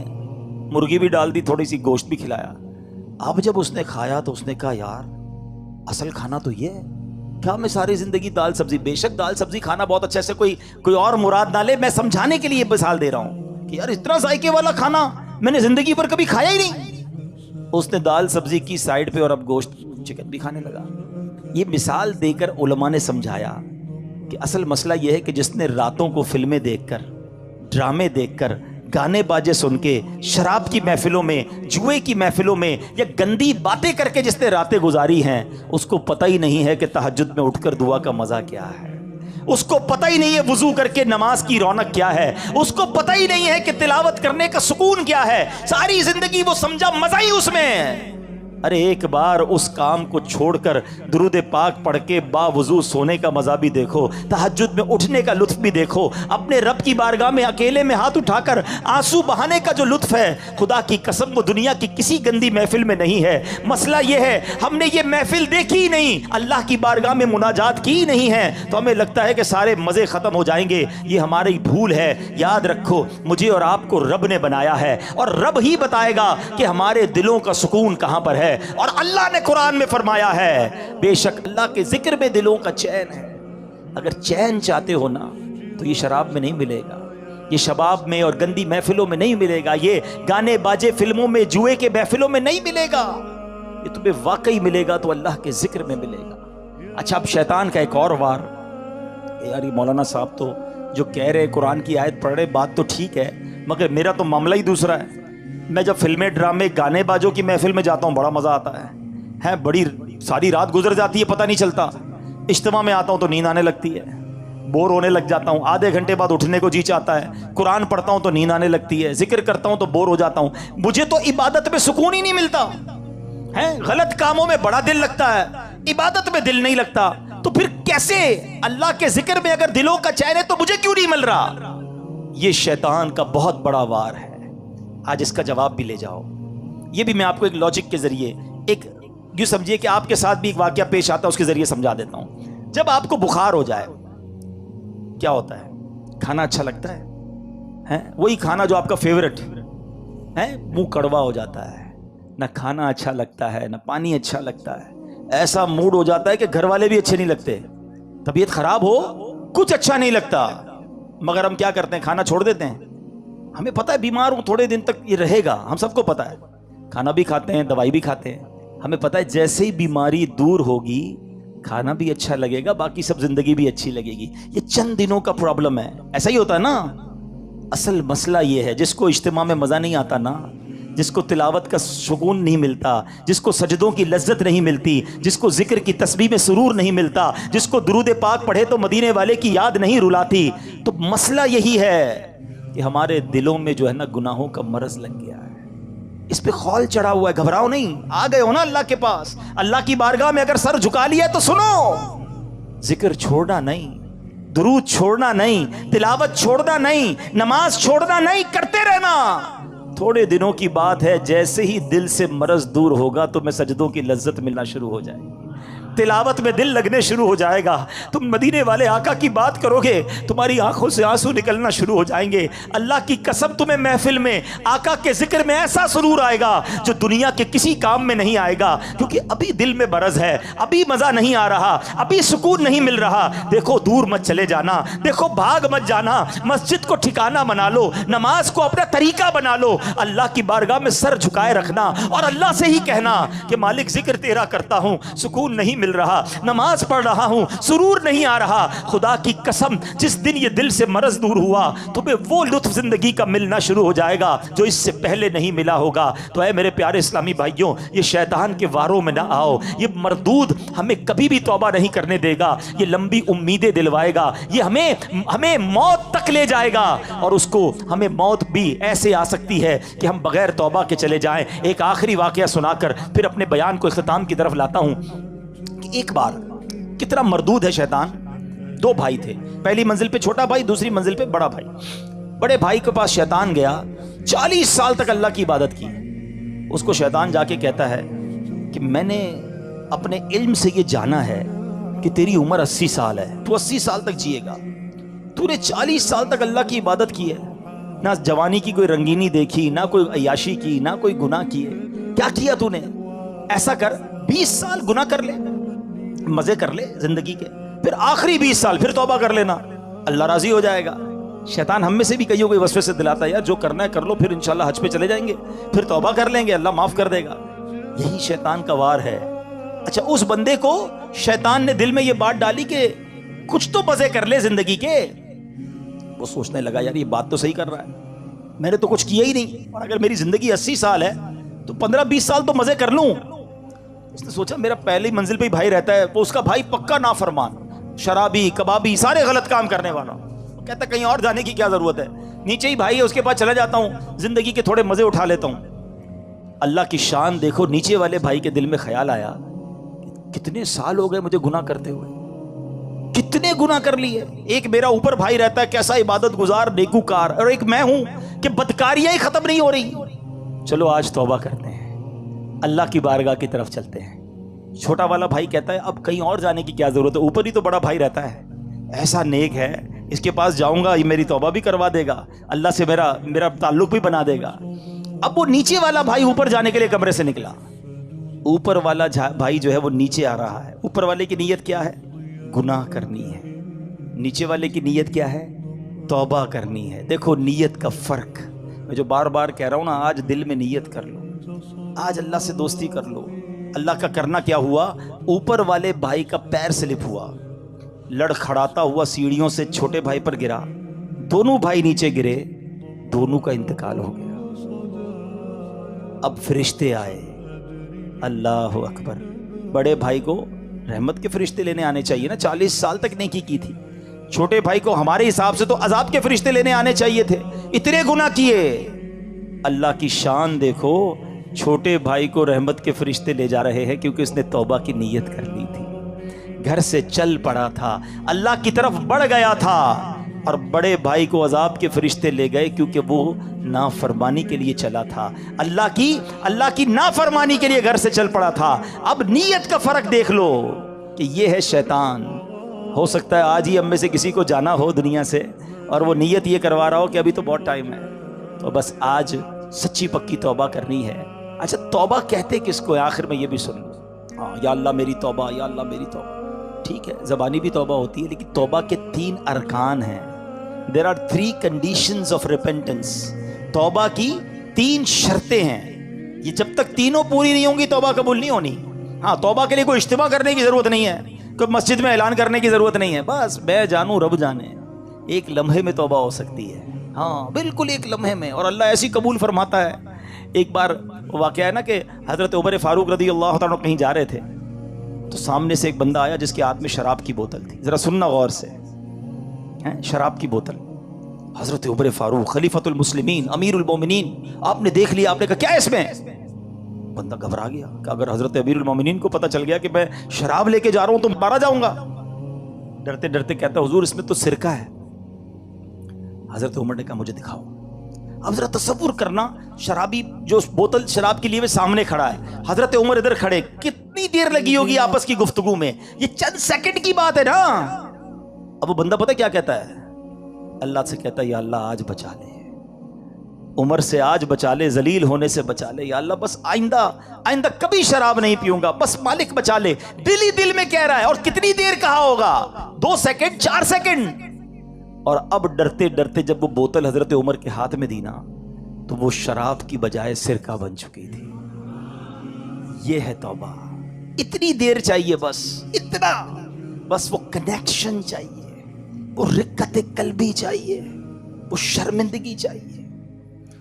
مرغی بھی ڈال دی، تھوڑی سی گوشت بھی کھلایا۔ اب جب اس نے کھایا تو اس نے کہا یار اصل کھانا تو یہ ہے، کیا میں ساری زندگی دال سبزی؟ بے شک دال سبزی کھانا بہت اچھا ہے، سے کوئی اور مراد نہ لے، میں سمجھانے کے لیے مثال دے رہا ہوں کہ یار اتنا ذائقے والا کھانا میں نے زندگی پر کبھی کھایا ہی نہیں۔ اس نے دال سبزی کی سائڈ پہ اور اب گوشت چکن بھی کھانے لگا۔ یہ مثال دے کر علماء نے سمجھایا کہ اصل مسئلہ یہ ہے کہ جس نے راتوں کو فلمیں دیکھ کر، ڈرامے دیکھ کر، گانے باجے سن کے، شراب کی محفلوں میں، جوئے کی محفلوں میں یا گندی باتیں کر کے جس نے راتیں گزاری ہیں، اس کو پتہ ہی نہیں ہے کہ تہجد میں اٹھ کر دعا کا مزہ کیا ہے، اس کو پتہ ہی نہیں ہے وضو کر کے نماز کی رونق کیا ہے، اس کو پتہ ہی نہیں ہے کہ تلاوت کرنے کا سکون کیا ہے۔ ساری زندگی وہ سمجھا مزہ ہی اس میں ہے۔ ارے ایک بار اس کام کو چھوڑ کر درود پاک پڑھ کے باوضو سونے کا مزہ بھی دیکھو، تہجد میں اٹھنے کا لطف بھی دیکھو، اپنے رب کی بارگاہ میں اکیلے میں ہاتھ اٹھا کر آنسو بہانے کا جو لطف ہے، خدا کی قسم وہ دنیا کی کسی گندی محفل میں نہیں ہے۔ مسئلہ یہ ہے ہم نے یہ محفل دیکھی ہی نہیں، اللہ کی بارگاہ میں مناجات کی ہی نہیں ہے، تو ہمیں لگتا ہے کہ سارے مزے ختم ہو جائیں گے۔ یہ ہماری بھول ہے۔ یاد رکھو مجھے اور آپ کو رب نے بنایا ہے، اور رب ہی بتائے گا کہ ہمارے دلوں کا سکون کہاں پر ہے۔ اور اللہ نے قرآن میں فرمایا ہے بے شک اللہ کے ذکر میں دلوں کا چین ہے۔ اگر چین چاہتے ہو نا تو یہ شراب میں نہیں ملے گا، یہ شباب میں اور گندی محفلوں میں نہیں ملے گا، یہ گانے باجے فلموں میں، جوئے کے محفلوں میں نہیں ملے گا۔ یہ تمہیں واقعی ملے گا تو اللہ کے ذکر میں ملے گا۔ اچھا اب شیطان کا ایک اور وار، یار یہ مولانا صاحب تو جو کہہ رہے قرآن کی آیت پڑھ رہے، بات تو ٹھیک ہے مگر میرا تو معاملہ ہی دوسرا ہے۔ میں جب فلمیں، ڈرامے، گانے بازوں کی محفل میں جاتا ہوں بڑا مزہ آتا ہے، بڑی ساری رات گزر جاتی ہے پتہ نہیں چلتا۔ اجتماع میں آتا ہوں تو نیند آنے لگتی ہے، بور ہونے لگ جاتا ہوں، آدھے گھنٹے بعد اٹھنے کو جی چاہتا ہے، قرآن پڑھتا ہوں تو نیند آنے لگتی ہے، ذکر کرتا ہوں تو بور ہو جاتا ہوں۔ مجھے تو عبادت میں سکون ہی نہیں ملتا ہے، غلط کاموں میں بڑا دل لگتا ہے، عبادت میں دل نہیں لگتا، تو پھر کیسے اللہ کے ذکر میں اگر دلوں کا چین ہے تو مجھے کیوں نہیں مل رہا؟ یہ شیطان کا بہت بڑا وار ہے۔ آج اس کا جواب بھی لے جاؤ۔ یہ بھی میں آپ کو ایک لاجک کے ذریعے، ایک یوں سمجھیے کہ آپ کے ساتھ بھی ایک واقعہ پیش آتا ہے، اس کے ذریعے سمجھا دیتا ہوں۔ جب آپ کو بخار ہو جائے کیا ہوتا ہے؟ کھانا اچھا لگتا ہے، وہی کھانا جو آپ کا فیورٹ ہے، منہ کڑوا ہو جاتا ہے، نہ کھانا اچھا لگتا ہے نہ پانی اچھا لگتا ہے، ایسا موڈ ہو جاتا ہے کہ گھر والے بھی اچھے نہیں لگتے، طبیعت خراب ہو کچھ اچھا نہیں لگتا، مگر ہم کیا کرتے ہیں؟ کھانا چھوڑ دیتے ہیں۔ ہمیں پتہ ہے بیمار ہوں تھوڑے دن تک یہ رہے گا، ہم سب کو پتہ ہے، کھانا بھی کھاتے ہیں دوائی بھی کھاتے ہیں، ہمیں پتہ ہے جیسے ہی بیماری دور ہوگی کھانا بھی اچھا لگے گا، باقی سب زندگی بھی اچھی لگے گی۔ یہ چند دنوں کا پرابلم ہے، ایسا ہی ہوتا ہے نا۔ اصل مسئلہ یہ ہے جس کو اجتماع میں مزہ نہیں آتا نا، جس کو تلاوت کا سکون نہیں ملتا، جس کو سجدوں کی لذت نہیں ملتی، جس کو ذکر کی تسبیح میں سرور نہیں ملتا، جس کو درود پاک پڑھے تو مدینے والے کی یاد نہیں رلاتی، تو مسئلہ یہی ہے کہ ہمارے دلوں میں جو ہے نا گناہوں کا مرض لگ گیا ہے، اس پہ خول چڑھا ہوا ہے۔ گھبراؤ نہیں، آ گئے ہو نا اللہ کے پاس، اللہ کی بارگاہ میں اگر سر جھکا لیا تو سنو، ذکر چھوڑنا نہیں، درود چھوڑنا نہیں، تلاوت چھوڑنا نہیں، نماز چھوڑنا نہیں، کرتے رہنا۔ تھوڑے دنوں کی بات ہے، جیسے ہی دل سے مرض دور ہوگا تو میں سجدوں کی لذت ملنا شروع ہو جائے گی، تلاوت میں دل لگنے شروع ہو جائے گا، تم مدینے والے آقا کی بات کرو گے، تمہاری آنکھوں سے آنسو نکلنا شروع ہو جائیں گے۔ اللہ کی قسم تمہیں محفل میں آقا کے ذکر میں ایسا سرور آئے گا جو دنیا کے کسی کام میں نہیں آئے گا، کیونکہ ابھی دل میں مرض ہے، ابھی مزہ نہیں آ رہا، ابھی سکون نہیں مل رہا۔ دیکھو دور مت چلے جانا، دیکھو بھاگ مت جانا، مسجد کو ٹھکانہ بنا لو، نماز کو اپنا طریقہ بنا لو، اللہ کی بارگاہ میں سر جھکائے رکھنا اور اللہ سے ہی کہنا کہ مالک ذکر تیرا کرتا ہوں، سکون نہیں مل رہا, نماز پڑھ رہا ہوں, سرور نہیں آ رہا. خدا کی قسم جس دن یہ دل سے مرض دور ہوا تمہیں وہ لطف زندگی کا ملنا شروع ہو جائے گا جو اس سے پہلے نہیں ملا ہوگا. تو اے میرے پیارے اسلامی بھائیوں, یہ شیطان کے واروں میں نہ آؤ. یہ مردود ہمیں کبھی بھی توبہ نہیں کرنے دے گا. یہ لمبی امیدیں دلوائے گا. یہ ہمیں موت تک لے جائے گا, اور اس کو ہمیں موت بھی ایسے آ سکتی ہے کہ ہم بغیر توبہ کے چلے جائیں. ایک آخری واقعہ سنا کر پھر اپنے بیان کو اختتام کی طرف لاتا ہوں کہ ایک بار کتنا مردود ہے شیطان. دو بھائی تھے, پہلی منزل پہ چھوٹا بھائی, دوسری منزل پہ بڑا بھائی. بڑے بھائی کے پاس شیطان گیا, 40 سال تک اللہ کی عبادت کی. اس کو شیطان جا کے کہتا ہے کہ میں نے اپنے علم سے یہ جانا ہے کہ تیری عمر 80 سال ہے, تو 80 سال تک جیے گا. تو نے 40 سال تک اللہ کی عبادت کی ہے, نہ جوانی کی کوئی رنگینی دیکھی, نہ کوئی عیاشی کی, نہ کوئی گناہ کیے. کیا کیا تو نے؟ ایسا کر 20 سال گناہ کر لے, مزے کر لے زندگی کے, پھر آخری 20 سال پھر توبہ کر لینا, اللہ راضی ہو جائے گا. شیطان ہم میں سے بھی کئیوں کو وسوسے سے دلاتا ہے, یار جو کرنا ہے کر لو, پھر انشاءاللہ حج پہ چلے جائیں گے, پھر توبہ کر لیں گے, اللہ معاف کر دے گا. یہی شیطان کا وار ہے. اچھا, اس بندے کو شیطان نے دل میں یہ بات ڈالی کہ کچھ تو مزے کر لے زندگی کے. وہ سوچنے لگا یار یہ بات تو صحیح کر رہا ہے, میں نے تو کچھ کیا ہی نہیں, اور اگر میری زندگی 80 سال ہے تو 15-20 سال تو مزے کر لوں. اس نے سوچا میرا پہلی منزل پہ ہی بھائی رہتا ہے, وہ اس کا بھائی پکا نافرمان, شرابی, کبابی, سارے غلط کام کرنے والا. وہ کہتا کہیں اور جانے کی کیا ضرورت ہے, نیچے ہی بھائی ہے اس کے پاس چلا جاتا ہوں, زندگی کے تھوڑے مزے اٹھا لیتا ہوں. اللہ کی شان دیکھو, نیچے والے بھائی کے دل میں خیال آیا کتنے سال ہو گئے مجھے گناہ کرتے ہوئے, کتنے گناہ کر لیے. ایک میرا اوپر بھائی رہتا ہے کیسا عبادت گزار نیکوکار, اور ایک میں ہوں کہ بدکاریاں ہی ختم نہیں ہو رہی. چلو آج توبہ کرتے ہیں, اللہ کی بارگاہ کی طرف چلتے ہیں. چھوٹا والا بھائی کہتا ہے اب کہیں اور جانے کی کیا ضرورت ہے, اوپر ہی تو بڑا بھائی رہتا ہے, ایسا نیک ہے, اس کے پاس جاؤں گا یہ میری توبہ بھی کروا دے گا, اللہ سے میرا تعلق بھی بنا دے گا. اب وہ نیچے والا بھائی اوپر جانے کے لیے کمرے سے نکلا. اوپر والا بھائی جو ہے وہ نیچے آ رہا ہے. اوپر والے کی نیت کیا ہے؟ گناہ کرنی ہے. نیچے والے کی نیت کیا ہے؟ توبہ کرنی ہے. دیکھو نیت کا فرق, میں جو بار بار کہہ رہا ہوں نا, آج دل میں نیت کر لو, آج اللہ سے دوستی کر لو. اللہ کا کرنا کیا ہوا, اوپر والے بھائی کا پیر سلپ ہوا, لڑکھڑاتا ہوا سیڑھیوں سے چھوٹے بھائی پر گرا, دونوں بھائی نیچے گرے, دونوں کا انتقال ہو گیا. اب فرشتے آئے, اللہ اکبر. بڑے بھائی کو رحمت کے فرشتے لینے آنے چاہیے نا, 40 سال تک نیکی کی تھی. چھوٹے بھائی کو ہمارے حساب سے تو عذاب کے فرشتے لینے آنے چاہیے تھے, اتنے گناہ کیے. اللہ کی شان دیکھو, چھوٹے بھائی کو رحمت کے فرشتے لے جا رہے ہیں کیونکہ اس نے توبہ کی نیت کر لی تھی, گھر سے چل پڑا تھا, اللہ کی طرف بڑھ گیا تھا. اور بڑے بھائی کو عذاب کے فرشتے لے گئے کیونکہ وہ نافرمانی کے لیے چلا تھا, اللہ کی نافرمانی کے لیے گھر سے چل پڑا تھا. اب نیت کا فرق دیکھ لو کہ یہ ہے شیطان. ہو سکتا ہے آج ہی ہم میں سے کسی کو جانا ہو دنیا سے, اور وہ نیت یہ کروا رہا ہو کہ ابھی تو بہت ٹائم ہے, تو بس آج سچی پکی توبہ کرنی ہے. اچھا توبہ کہتے کس کو ہے, آخر میں یہ بھی سن لو. ہاں, یا اللہ میری توبہ, یا اللہ میری توبہ. ٹھیک ہے, زبانی بھی توبہ ہوتی ہے, لیکن توبہ کے 3 ارکان ہیں. There are 3 conditions of repentance. توبہ کی 3 شرطیں ہیں. یہ جب تک تینوں پوری نہیں ہوں گی توبہ قبول نہیں ہونی. ہاں, توبہ کے لیے کوئی اجتماع کرنے کی ضرورت نہیں ہے, کوئی مسجد میں اعلان کرنے کی ضرورت نہیں ہے, بس میں جانوں رب جانے. ایک لمحے میں توبہ ہو سکتی ہے, ہاں بالکل ایک لمحے میں, اور اللہ ایسی قبول فرماتا ہے. ایک بار واقعہ ہے نا کہ حضرت عمر فاروق رضی اللہ تعالیٰ کہیں جا رہے تھے, تو سامنے سے ایک بندہ آیا جس کے ہاتھ میں شراب کی بوتل تھی. ذرا سننا غور سے, شراب کی بوتل. حضرت عمر فاروق خلیفۃ المسلمین امیر المومنین, آپ نے دیکھ لیا, آپ نے کہا کیا ہے اس میں؟ بندہ گھبرا گیا کہ اگر حضرت امیر المومنین کو پتہ چل گیا کہ میں شراب لے کے جا رہا ہوں تو مارا جاؤں گا. ڈرتے ڈرتے کہتا حضور اس میں تو سرکہ ہے. حضرت عمر نے کہا مجھے دکھاؤ. اب ذرا تصور کرنا, شرابی جو بوتل شراب کے لیے سامنے کھڑا ہے, حضرت عمر ادھر کھڑے, کتنی دیر لگی ہوگی آپس کی گفتگو میں, یہ چند سیکنڈ کی بات ہے نا. اب وہ بندہ پتہ کیا کہتا ہے, اللہ سے کہتا ہے یا اللہ آج بچا لے, عمر سے آج بچا لے, ذلیل ہونے سے بچا لے, یا اللہ بس آئندہ کبھی شراب نہیں پیوں گا, بس مالک بچا لے. دل ہی دل میں کہہ رہا ہے, اور کتنی دیر کہا ہوگا, 2 سیکنڈ 4 سیکنڈ. اور اب ڈرتے ڈرتے جب وہ بوتل حضرت عمر کے ہاتھ میں دی نا, تو وہ شراب کی بجائے سرکہ بن چکی تھی. یہ ہے توبہ. اتنی دیر چاہیے بس، اتنا بس، وہ کنیکشن چاہیے، وہ رقت قلبی چاہیے، وہ شرمندگی چاہیے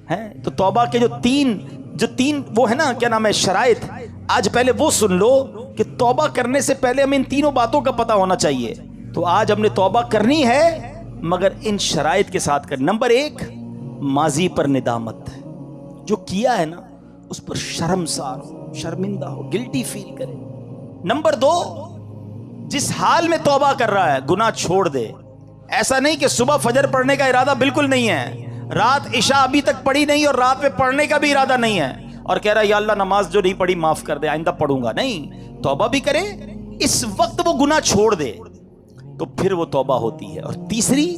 ہے۔ تو توبہ کے جو تین وہ ہے نا، کیا نام ہے، شرائط، آج پہلے وہ سن لو کہ توبہ کرنے سے پہلے ہمیں ان تینوں باتوں کا پتہ ہونا چاہیے۔ تو آج ہم نے توبہ کرنی ہے مگر ان شرائط کے ساتھ کرنی۔ نمبر 1، ماضی پر ندامت، جو کیا ہے نا اس پر شرمسار ہو، شرمندہ ہو، گلٹی فیل کرے۔ نمبر 2، جس حال میں توبہ کر رہا ہے گناہ چھوڑ دے۔ ایسا نہیں کہ صبح فجر پڑھنے کا ارادہ بالکل نہیں ہے، رات عشاء ابھی تک پڑھی نہیں اور رات میں پڑھنے کا بھی ارادہ نہیں ہے، اور کہہ رہا ہے یا اللہ نماز جو نہیں پڑھی معاف کر دے، آئندہ پڑھوں گا۔ نہیں، توبہ بھی کرے، اس وقت وہ گناہ چھوڑ دے تو پھر وہ توبہ ہوتی ہے۔ اور تیسری،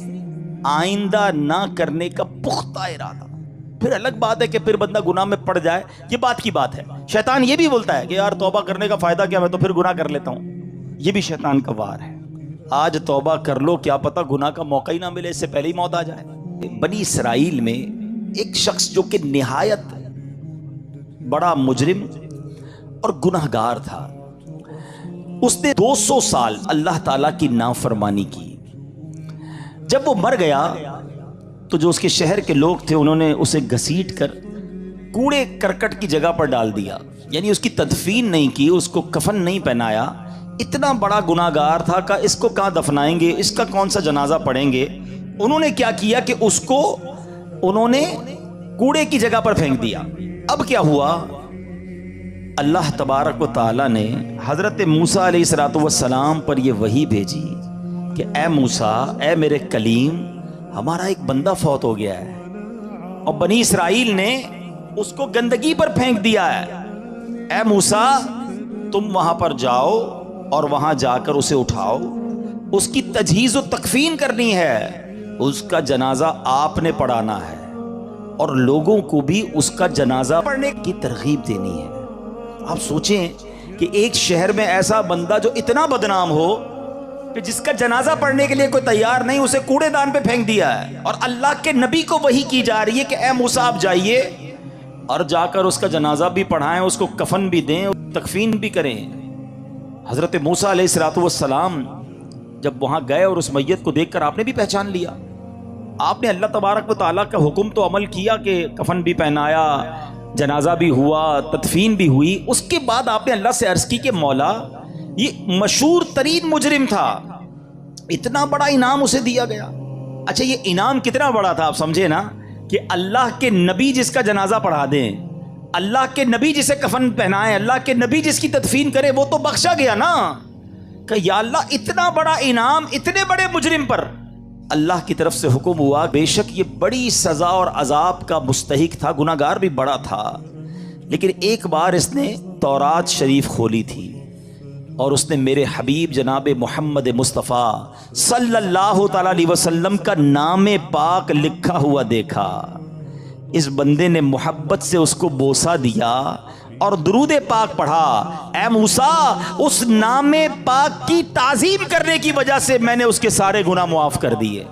آئندہ نہ کرنے کا پختہ ارادہ۔ پھر الگ بات ہے کہ پھر بندہ گناہ میں پڑ جائے، یہ بات کی بات ہے۔ شیطان یہ بھی بولتا ہے کہ یار توبہ کرنے کا فائدہ کیا، میں تو پھر گناہ کر لیتا ہوں، یہ بھی شیطان کا وار ہے۔ آج توبہ کر لو، کیا پتہ گناہ کا موقع ہی نہ ملے، اس سے پہلے ہی موت آ جائے۔ بنی اسرائیل میں ایک شخص جو کہ نہایت بڑا مجرم اور گناہگار تھا، اس نے 200 سال اللہ تعالیٰ کی نافرمانی کی۔ جب وہ مر گیا تو جو اس کے شہر کے لوگ تھے انہوں نے اسے گھسیٹ کر کوڑے کرکٹ کی جگہ پر ڈال دیا، یعنی اس کی تدفین نہیں کی، اس کو کفن نہیں پہنایا۔ اتنا بڑا گناہگار تھا کہ اس کو کہاں دفنائیں گے، اس کا کون سا جنازہ پڑھیں گے۔ انہوں نے کیا کیا کہ اس کو انہوں نے کوڑے کی جگہ پر پھینک دیا۔ اب کیا ہوا، اللہ تبارک و تعالیٰ نے حضرت موسیٰ علیہ السلام پر یہ وحی بھیجی کہ اے موسیٰ، اے میرے کلیم، ہمارا ایک بندہ فوت ہو گیا ہے اور بنی اسرائیل نے اس کو گندگی پر پھینک دیا ہے۔ اے موسیٰ، تم وہاں پر جاؤ اور وہاں جا کر اسے اٹھاؤ، اس کی تجہیز و تکفین کرنی ہے، اس کا جنازہ آپ نے پڑھانا ہے اور لوگوں کو بھی اس کا جنازہ پڑھنے کی ترغیب دینی ہے۔ آپ سوچیں کہ ایک شہر میں ایسا بندہ جو اتنا بدنام ہو کہ جس کا جنازہ پڑھنے کے لیے کوئی تیار نہیں، اسے کوڑے دان پہ پھینک دیا ہے، اور اللہ کے نبی کو وحی کی جا رہی ہے کہ اے موسیٰ آپ جائیے اور جا کر اس کا جنازہ بھی پڑھائیں، اس کو کفن بھی دیں، تکفین بھی کریں۔ حضرت موسیٰ علیہ السلام جب وہاں گئے اور اس میت کو دیکھ کر آپ نے بھی پہچان لیا، آپ نے اللہ تبارک و تعالیٰ کا حکم تو عمل کیا کہ کفن بھی پہنایا، جنازہ بھی ہوا، تدفین بھی ہوئی۔ اس کے بعد آپ نے اللہ سے عرض کی کہ مولا، یہ مشہور ترین مجرم تھا، اتنا بڑا انعام اسے دیا گیا۔ اچھا، یہ انعام کتنا بڑا تھا آپ سمجھے نا، کہ اللہ کے نبی جس کا جنازہ پڑھا دیں، اللہ کے نبی جسے کفن پہنائے، اللہ کے نبی جس کی تدفین کرے، وہ تو بخشا گیا نا۔ کہ یا اللہ، اتنا بڑا انعام اتنے بڑے مجرم پر۔ اللہ کی طرف سے حکم ہوا، بے شک یہ بڑی سزا اور عذاب کا مستحق تھا، گناہگار بھی بڑا تھا، لیکن ایک بار اس نے تورات شریف کھولی تھی اور اس نے میرے حبیب جناب محمد مصطفیٰ صلی اللہ تعالی علیہ وسلم کا نام پاک لکھا ہوا دیکھا۔ اس بندے نے محبت سے اس کو بوسہ دیا اور درود پاک پڑھا۔ اے موسیٰ، اس نام پاک کی تعظیم کرنے کی وجہ سے میں نے اس کے سارے گناہ معاف کر دیے۔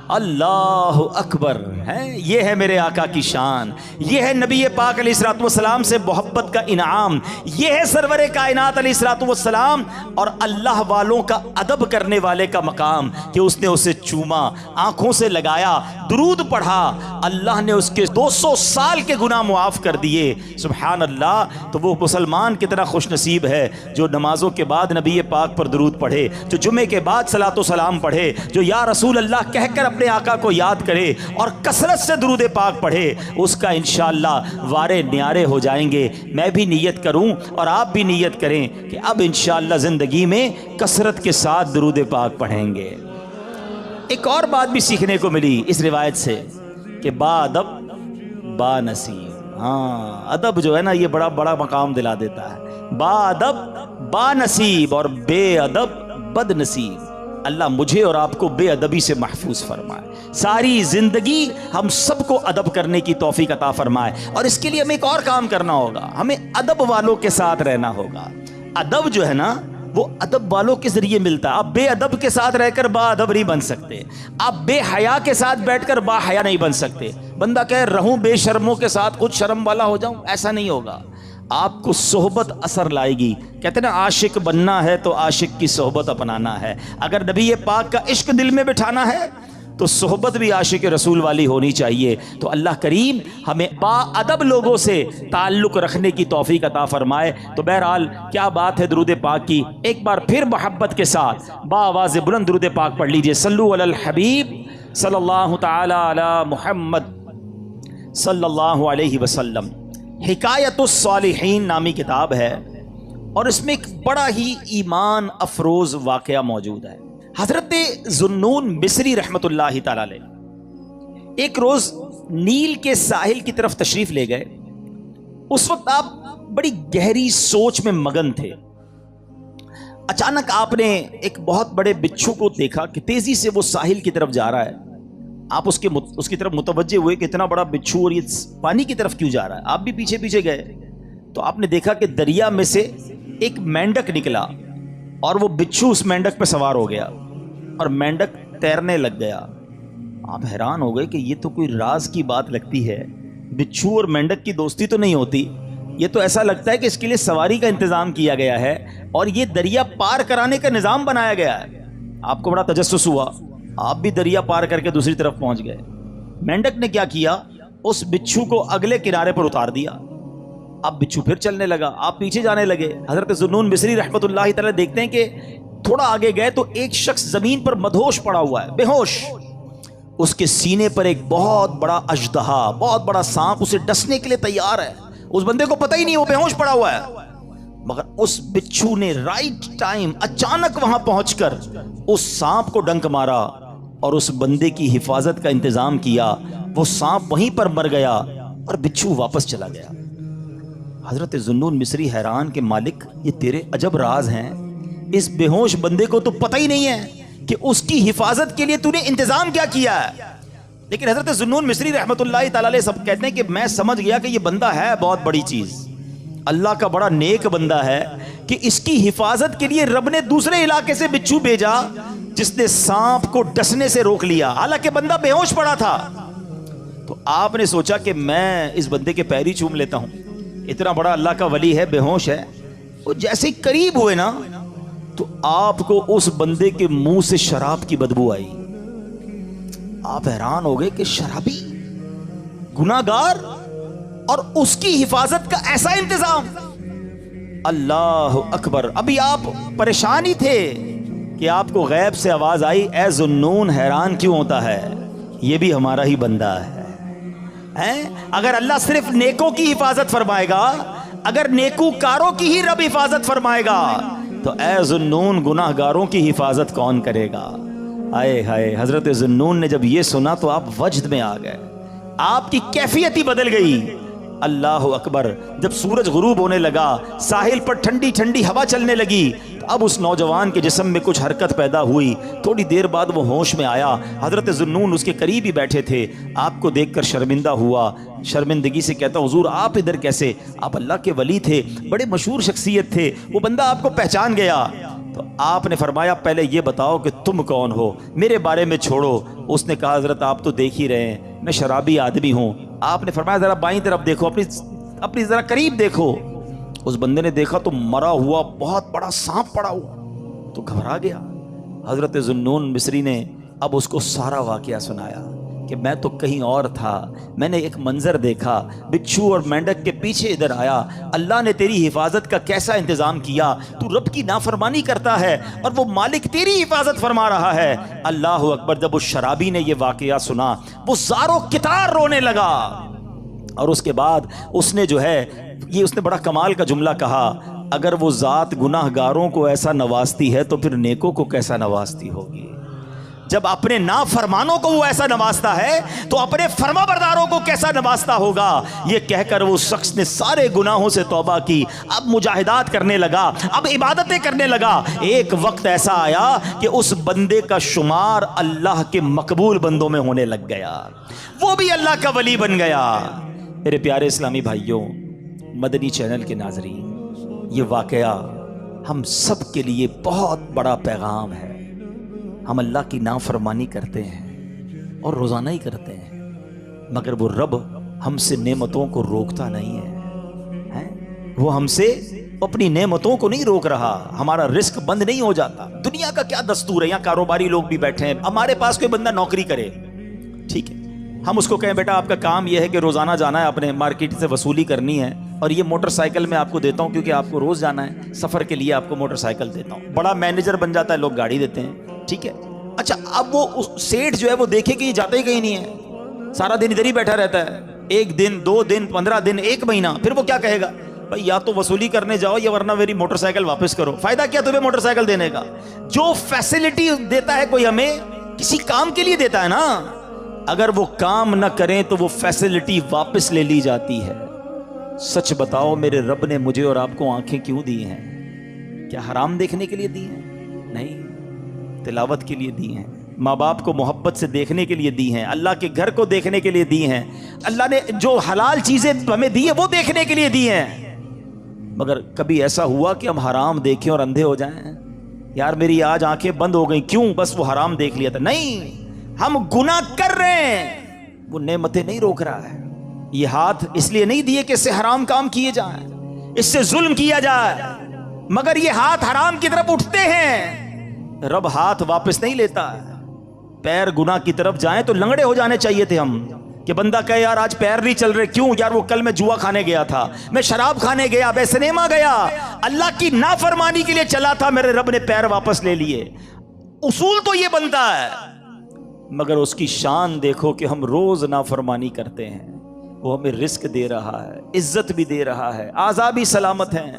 اللہ اکبر ہے، یہ ہے میرے آقا کی شان، یہ ہے نبی پاک علیہ الصلوۃ والسلام سے محبت کا انعام، یہ ہے سرور کائنات علیہ الصلوۃ والسلام اور اللہ والوں کا ادب کرنے والے کا مقام کہ اس نے اسے چوما، آنکھوں سے لگایا، درود پڑھا، اللہ نے اس کے 200 سال کے گناہ معاف کر دیے۔ سبحان اللہ۔ تو وہ مسلمان کتنا خوش نصیب ہے جو نمازوں کے بعد نبی پاک پر درود پڑھے، جو جمعے کے بعد صلاۃ و سلام پڑھے، جو یا رسول اللہ کہہ کر اپنے آقا کو یاد کرے اور کثرت سے درود پاک پڑھے، اس کا انشاءاللہ وارے نیارے ہو جائیں گے۔ میں بھی نیت کروں اور آپ بھی نیت کریں کہ اب انشاءاللہ زندگی میں کثرت کے ساتھ درود پاک پڑھیں گے۔ ایک اور بات بھی سیکھنے کو ملی اس روایت سے کہ با ادب با نصیب۔ ہاں، ادب جو ہے نا یہ بڑا بڑا مقام دلا دیتا ہے۔ با ادب با نصیب اور بے ادب بد نصیب۔ اللہ مجھے اور آپ کو بے ادبی سے محفوظ فرمائے، ساری زندگی ہم سب کو ادب کرنے کی توفیق عطا فرمائے، اور اس کے لیے ہمیں ایک اور کام کرنا ہوگا، ہمیں ادب والوں کے ساتھ رہنا ہوگا۔ ادب جو ہے نا وہ ادب والوں کے ذریعے ملتا ہے۔ آپ بے ادب کے ساتھ رہ کر با ادب نہیں بن سکتے، آپ بے حیا کے ساتھ بیٹھ کر با حیا نہیں بن سکتے۔ بندہ کہے رہوں بے شرموں کے ساتھ خود شرم والا ہو جاؤں، ایسا نہیں ہوگا۔ آپ کو صحبت اثر لائے گی. کہتے ہیں نا عاشق بننا ہے تو عاشق کی صحبت اپنانا ہے. اگر نبی پاک کا عشق دل میں بٹھانا ہے تو صحبت بھی عاشق رسول والی ہونی چاہیے. تو اللہ کریم ہمیں با ادب لوگوں سے تعلق رکھنے کی توفیق عطا فرمائے. تو بہرحال کیا بات ہے درود پاک کی. ایک بار پھر محبت کے ساتھ با آواز بلند درود پاک پڑھ لیجئے. صلو علی الحبیب صلی اللہ تعالی علی محمد صلی اللہ علیہ وسلم. حکایت الصالحین نامی کتاب ہے اور اس میں ایک بڑا ہی ایمان افروز واقعہ موجود ہے. حضرت ذوالنون مصری رحمت اللہ تعالی علیہ ایک روز نیل کے ساحل کی طرف تشریف لے گئے. اس وقت آپ بڑی گہری سوچ میں مگن تھے. اچانک آپ نے ایک بہت بڑے بچھو کو دیکھا کہ تیزی سے وہ ساحل کی طرف جا رہا ہے. آپ اس کی طرف متوجہ ہوئے کہ اتنا بڑا بچھو اور یہ پانی کی طرف کیوں جا رہا ہے. آپ بھی پیچھے پیچھے گئے تو آپ نے دیکھا کہ دریا میں سے ایک مینڈک نکلا اور وہ بچھو اس مینڈک پہ سوار ہو گیا اور مینڈک تیرنے لگ گیا. آپ حیران ہو گئے کہ یہ تو کوئی راز کی بات لگتی ہے. بچھو اور مینڈک کی دوستی تو نہیں ہوتی. یہ تو ایسا لگتا ہے کہ اس کے لیے سواری کا انتظام کیا گیا ہے اور یہ دریا پار کرانے کا نظام بنایا گیا ہے. آپ کو بڑا تجسس ہوا. آپ بھی دریا پار کر کے دوسری طرف پہنچ گئے. مینڈک نے کیا کیا, اس بچھو کو اگلے کنارے پر اتار دیا. اب بچھو پھر چلنے لگا, آپ پیچھے جانے لگے. حضرت ذوالنون مصری رحمت اللہ تعالی دیکھتے ہیں کہ تھوڑا آگے گئے تو ایک شخص زمین پر مدہوش پڑا ہوا ہے, بے ہوش. اس کے سینے پر ایک بہت بڑا اژدہا, بہت بڑا سانپ اسے ڈسنے کے لیے تیار ہے. اس بندے کو پتہ ہی نہیں وہ بے ہوش پڑا ہوا ہے, مگر اس بچھو نے رائٹ ٹائم اچانک وہاں پہنچ کر اس سانپ کو ڈنک مارا اور اس بندے کی حفاظت کا انتظام کیا. وہ سانپ وہیں پر مر گیا اور بچھو واپس چلا گیا. حضرت ذوالنون مصری حیران کہ مالک یہ تیرے عجب راز ہیں. اس بے ہوش بندے کو تو پتہ ہی نہیں ہے کہ اس کی حفاظت کے لیے تو نے انتظام کیا کیا ہے. لیکن حضرت ذوالنون مصری رحمت اللہ تعالی علیہ سب کہتے ہیں کہ میں سمجھ گیا کہ یہ بندہ ہے بہت بڑی چیز, اللہ کا بڑا نیک بندہ ہے کہ اس کی حفاظت کے لیے رب نے دوسرے علاقے سے بچھو بھیجا جس نے سانپ کو ڈسنے سے روک لیا, حالانکہ بندہ بے ہوش پڑا تھا. تو آپ نے سوچا کہ میں اس بندے کے پیر ہی چوم لیتا ہوں, اتنا بڑا اللہ کا ولی ہے, بے ہوش ہے. وہ جیسے ہی قریب ہوئے نا تو آپ کو اس بندے کے منہ سے شراب کی بدبو آئی. آپ حیران ہو گئے کہ شرابی, گناہگار, اور اس کی حفاظت کا ایسا انتظام. اللہ اکبر. ابھی آپ پریشان ہی تھے کہ آپ کو غیب سے آواز آئی, اے ذوالنون حیران کیوں ہوتا ہے, یہ بھی ہمارا ہی بندہ ہے. اگر اللہ صرف نیکوں کی حفاظت فرمائے گا, اگر نیکوکاروں کی ہی رب حفاظت فرمائے گا, تو اے ذوالنون گناہگاروں کی حفاظت کون کرے گا. آئے ہائے. حضرت ذوالنون نے جب یہ سنا تو آپ وجد میں آ گئے, آپ کی کیفیت ہی بدل گئی. اللہ اکبر. جب سورج غروب ہونے لگا, ساحل پر ٹھنڈی ٹھنڈی ہوا چلنے لگی, تو اب اس نوجوان کے جسم میں کچھ حرکت پیدا ہوئی. تھوڑی دیر بعد وہ ہوش میں آیا. حضرت ذوالنون اس کے قریب ہی بیٹھے تھے. آپ کو دیکھ کر شرمندہ ہوا, شرمندگی سے کہتا حضور آپ ادھر کیسے؟ آپ اللہ کے ولی تھے, بڑے مشہور شخصیت تھے, وہ بندہ آپ کو پہچان گیا. تو آپ نے فرمایا پہلے یہ بتاؤ کہ تم کون ہو, میرے بارے میں چھوڑو. اس نے کہا حضرت آپ تو دیکھ ہی رہے ہیں میں شرابی آدمی ہوں. آپ نے فرمایا ذرا بائیں طرف دیکھو, اپنی ذرا قریب دیکھو. اس بندے نے دیکھا تو مرا ہوا بہت بڑا سانپ پڑا ہوا, تو گھبرا گیا. حضرت ذوالنون مصری نے اب اس کو سارا واقعہ سنایا کہ میں تو کہیں اور تھا, میں نے ایک منظر دیکھا, بچھو اور مینڈک کے پیچھے ادھر آیا, اللہ نے تیری حفاظت کا کیسا انتظام کیا, تو رب کی نافرمانی کرتا ہے اور وہ مالک تیری حفاظت فرما رہا ہے. اللہ اکبر. جب اس شرابی نے یہ واقعہ سنا وہ زارو کتار رونے لگا, اور اس کے بعد اس نے جو ہے یہ اس نے بڑا کمال کا جملہ کہا, اگر وہ ذات گناہ گاروں کو ایسا نوازتی ہے تو پھر نیکوں کو کیسا نوازتی ہوگی. جب اپنے نافرمانوں کو وہ ایسا نوازتا ہے تو اپنے فرما برداروں کو کیسا نوازتا ہوگا. یہ کہہ کر وہ شخص نے سارے گناہوں سے توبہ کی, اب مجاہدات کرنے لگا, اب عبادتیں کرنے لگا. ایک وقت ایسا آیا کہ اس بندے کا شمار اللہ کے مقبول بندوں میں ہونے لگ گیا, وہ بھی اللہ کا ولی بن گیا. میرے پیارے اسلامی بھائیوں, مدنی چینل کے ناظرین, یہ واقعہ ہم سب کے لیے بہت بڑا پیغام ہے. ہم اللہ کی نافرمانی کرتے ہیں اور روزانہ ہی کرتے ہیں, مگر وہ رب ہم سے نعمتوں کو روکتا نہیں ہے, وہ ہم سے اپنی نعمتوں کو نہیں روک رہا, ہمارا رزق بند نہیں ہو جاتا. دنیا کا کیا دستور ہے, یہاں کاروباری لوگ بھی بیٹھے ہیں, ہمارے پاس کوئی بندہ نوکری کرے, ٹھیک ہے, ہم اس کو کہیں بیٹا آپ کا کام یہ ہے کہ روزانہ جانا ہے, اپنے مارکیٹ سے وصولی کرنی ہے, اور یہ موٹر سائیکل میں آپ کو دیتا ہوں کیونکہ آپ کو روز جانا ہے, سفر کے لیے آپ کو موٹر سائیکل دیتا ہوں. بڑا مینیجر بن جاتا ہے, لوگ گاڑی دیتے ہیں, ٹھیک ہے. اچھا, اب وہ سیٹ جو ہے وہ دیکھے کہ یہ جاتا ہی کہیں نہیں ہے, سارا دن ادھر ہی بیٹھا رہتا ہے, 1 دن 2 دن 15 دن 1 مہینہ, پھر وہ کیا کہے گا, بھائی یا تو وصولی کرنے جاؤ یا ورنہ میری موٹر سائیکل واپس کرو. فائدہ کیا تمہیں موٹر سائیکل دینے کا؟ جو فیسلٹی دیتا ہے کوئی ہمیں کسی کام کے لیے دیتا ہے نا, اگر وہ کام نہ کریں تو وہ فیسلٹی واپس لے لی جاتی ہے. سچ بتاؤ میرے رب نے مجھے اور آپ کو آنکھیں کیوں دی ہیں؟ کیا حرام دیکھنے کے لیے دی ہیں؟ نہیں, تلاوت کے لیے دی ہیں, ماں باپ کو محبت سے دیکھنے کے لیے دی ہیں, اللہ کے گھر کو دیکھنے کے لیے دی ہیں, اللہ نے جو حلال چیزیں ہمیں دی ہیں وہ دیکھنے کے لیے دی ہیں. مگر کبھی ایسا ہوا کہ ہم حرام دیکھیں اور اندھے ہو جائیں, یار میری آج آنکھیں بند ہو گئیں, کیوں؟ بس وہ حرام دیکھ لیا تھا. نہیں, ہم گناہ کر رہے ہیں, وہ نعمتیں نہیں روک رہا ہے. یہ ہاتھ اس لیے نہیں دیے کہ اس سے حرام کام کیے جائیں, اس سے ظلم کیا جائے, مگر یہ ہاتھ حرام کی طرف اٹھتے ہیں, رب ہاتھ واپس نہیں لیتا ہے. پیر گناہ کی طرف جائیں تو لنگڑے ہو جانے چاہیے تھے ہم, کہ بندہ کہے یار آج پیر نہیں چل رہے, کیوں یار؟ وہ کل میں جوا کھانے گیا تھا, میں شراب کھانے گیا, میں سنیما گیا, اللہ کی نافرمانی کے لیے چلا تھا, میرے رب نے پیر واپس لے لیے. اصول تو یہ بنتا ہے, مگر اس کی شان دیکھو کہ ہم روز نافرمانی کرتے ہیں. وہ ہمیں رزق دے رہا ہے, عزت بھی دے رہا ہے, اعضاء بھی سلامت ہیں.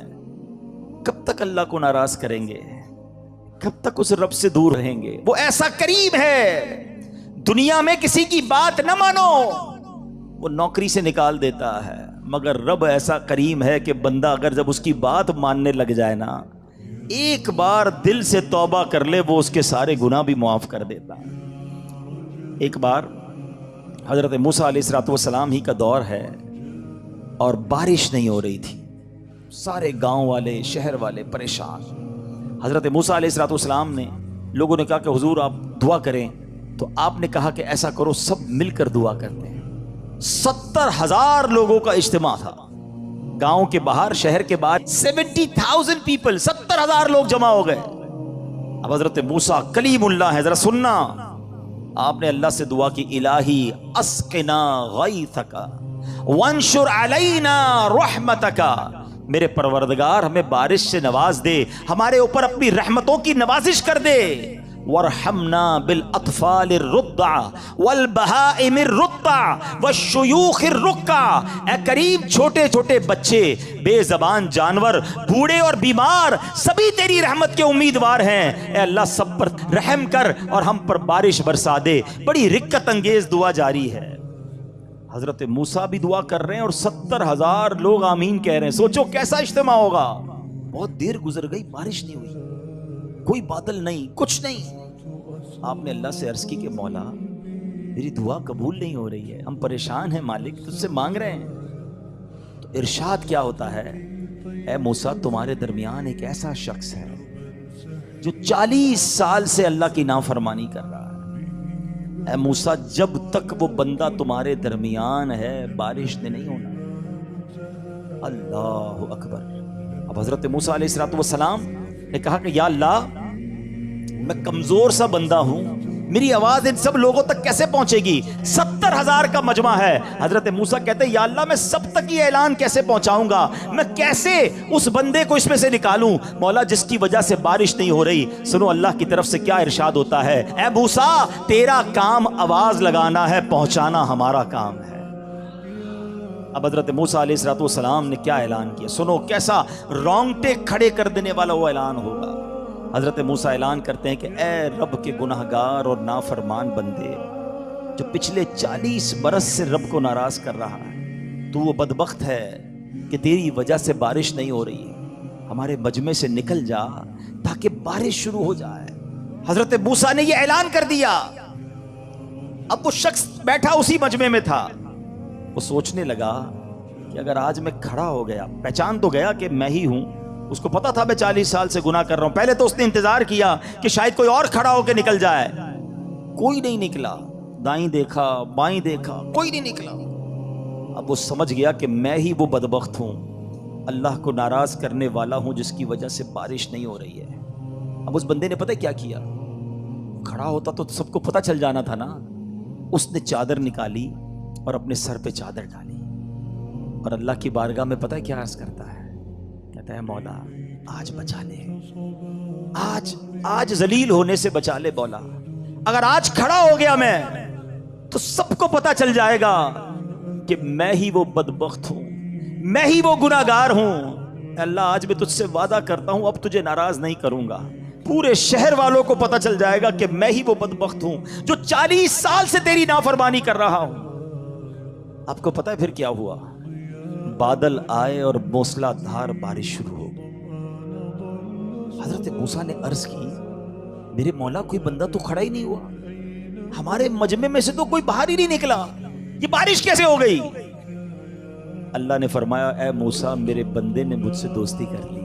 کب تک اللہ کو ناراض کریں گے؟ کب تک اس رب سے دور رہیں گے؟ وہ ایسا کریم ہے, دنیا میں کسی کی بات نہ مانو, وہ نوکری سے نکال دیتا ہے, مگر رب ایسا کریم ہے کہ بندہ اگر جب اس کی بات ماننے لگ جائے نا, ایک بار دل سے توبہ کر لے, وہ اس کے سارے گناہ بھی معاف کر دیتا ہے. ایک بار حضرت موسیٰ علیہ السلام ہی کا دور ہے, اور بارش نہیں ہو رہی تھی, سارے گاؤں والے شہر والے پریشان. حضرت موسیٰ علیہ السلام نے, لوگوں نے کہا کہ حضور آپ دعا کریں, تو آپ نے کہا کہ ایسا کرو سب مل کر دعا کرتے ہیں. 70,000 لوگوں کا اجتماع تھا, گاؤں کے باہر, شہر کے باہر 70,000 پیپل, 70,000 لوگ جمع ہو گئے. اب حضرت موسیٰ کلیم اللہ ہے, ذرا سننا, آپ نے اللہ سے دعا کی, الہی اسقنا غیثک وانشر علینا رحمتک, میرے پروردگار ہمیں بارش سے نواز دے, ہمارے اوپر اپنی رحمتوں کی نوازش کر دے. وارحمنا بالاطفال الرضع والبہائم الرضع والشیوخ الرکع, اے کریم چھوٹے چھوٹے بچے, بے زبان جانور, بوڑھے اور بیمار, سبھی تیری رحمت کے امیدوار ہیں. اے اللہ سب پر رحم کر اور ہم پر بارش برسا دے. بڑی رکت انگیز دعا جاری ہے. حضرت موسیٰ بھی دعا کر رہے ہیں اور 70,000 لوگ آمین کہہ رہے ہیں. سوچو کیسا اجتماع ہوگا. بہت دیر گزر گئی, بارش نہیں ہوئی, کوئی بادل نہیں, کچھ نہیں. آپ نے اللہ سے عرض کی کہ مولا میری دعا قبول نہیں ہو رہی ہے, ہم پریشان ہیں مالک, تجھ سے مانگ رہے ہیں. تو ارشاد کیا ہوتا ہے, اے موسیٰ تمہارے درمیان ایک ایسا شخص ہے جو 40 سال سے اللہ کی نافرمانی کر رہا ہے. اے موسیٰ جب تک وہ بندہ تمہارے درمیان ہے بارش نے نہیں ہونا. اللہ اکبر. اب حضرت موسیٰ علیہ السلام نے کہا کہ یا اللہ میں کمزور سا بندہ ہوں, میری آواز ان سب لوگوں تک کیسے پہنچے گی؟ 70,000 کا مجمع ہے. حضرت موسیٰ کہتے ہیں یا اللہ میں سب تک یہ اعلان کیسے پہنچاؤں گا, میں کیسے اس بندے کو اس میں سے نکالوں؟ مولا جس کی وجہ سے بارش نہیں ہو رہی, سنو اللہ کی طرف سے کیا ارشاد ہوتا ہے, اے موسیٰ تیرا کام آواز لگانا ہے, پہنچانا ہمارا کام ہے. اب حضرت موسیٰ علیہ السلام نے کیا اعلان کیا, سنو کیسا رونگٹے کھڑے کر دینے والا وہ اعلان ہوگا. حضرت موسیٰ اعلان کرتے ہیں کہ اے رب کے گناہگار اور نافرمان بندے, جو پچھلے 40 برس سے رب کو ناراض کر رہا ہے, تو وہ بدبخت ہے کہ تیری وجہ سے بارش نہیں ہو رہی ہے, ہمارے مجمع سے نکل جا تاکہ بارش شروع ہو جائے. حضرت موسیٰ نے یہ اعلان کر دیا. اب وہ شخص بیٹھا اسی مجمع میں تھا, وہ سوچنے لگا کہ اگر آج میں کھڑا ہو گیا, پہچان تو گیا کہ میں ہی ہوں, اس کو پتا تھا میں 40 سال سے گناہ کر رہا ہوں. پہلے تو اس نے انتظار کیا کہ شاید کوئی اور کھڑا ہو کے نکل جائے, کوئی نہیں نکلا. دائیں دیکھا بائیں دیکھا, کوئی نہیں نکلا. اب وہ سمجھ گیا کہ میں ہی وہ بدبخت ہوں اللہ کو ناراض کرنے والا ہوں جس کی وجہ سے بارش نہیں ہو رہی ہے۔ اب اس بندے نے پتہ کیا کیا، کھڑا ہوتا تو سب کو پتہ چل جانا تھا نا۔ اس نے چادر نکالی اور اپنے سر پہ چادر ڈالی اور اللہ کی بارگاہ میں پتہ کیا عرض کرتا ہے، کہتا ہے مولا آج بچا لے، آج ذلیل ہونے سے بچا لے مولا۔ اگر آج کھڑا ہو گیا میں تو سب کو پتہ چل جائے گا کہ میں ہی وہ بدبخت ہوں، میں ہی وہ گناہگار ہوں۔ اللہ آج میں تجھ سے وعدہ کرتا ہوں اب تجھے ناراض نہیں کروں گا، پورے شہر والوں کو پتہ چل جائے گا کہ میں ہی وہ بدبخت ہوں جو 40 سال سے تیری نافرمانی کر رہا ہوں۔ آپ کو پتہ ہے پھر کیا ہوا؟ بادل آئے اور موسلا دھار بارش شروع ہو گئی۔ حضرت موسیٰ نے عرض کی میرے مولا کوئی بندہ تو کھڑا ہی نہیں ہوا، ہمارے مجمع میں سے تو کوئی باہر ہی نہیں نکلا، یہ بارش کیسے ہو گئی؟ اللہ نے فرمایا اے موسیٰ میرے بندے نے مجھ سے دوستی کر لی،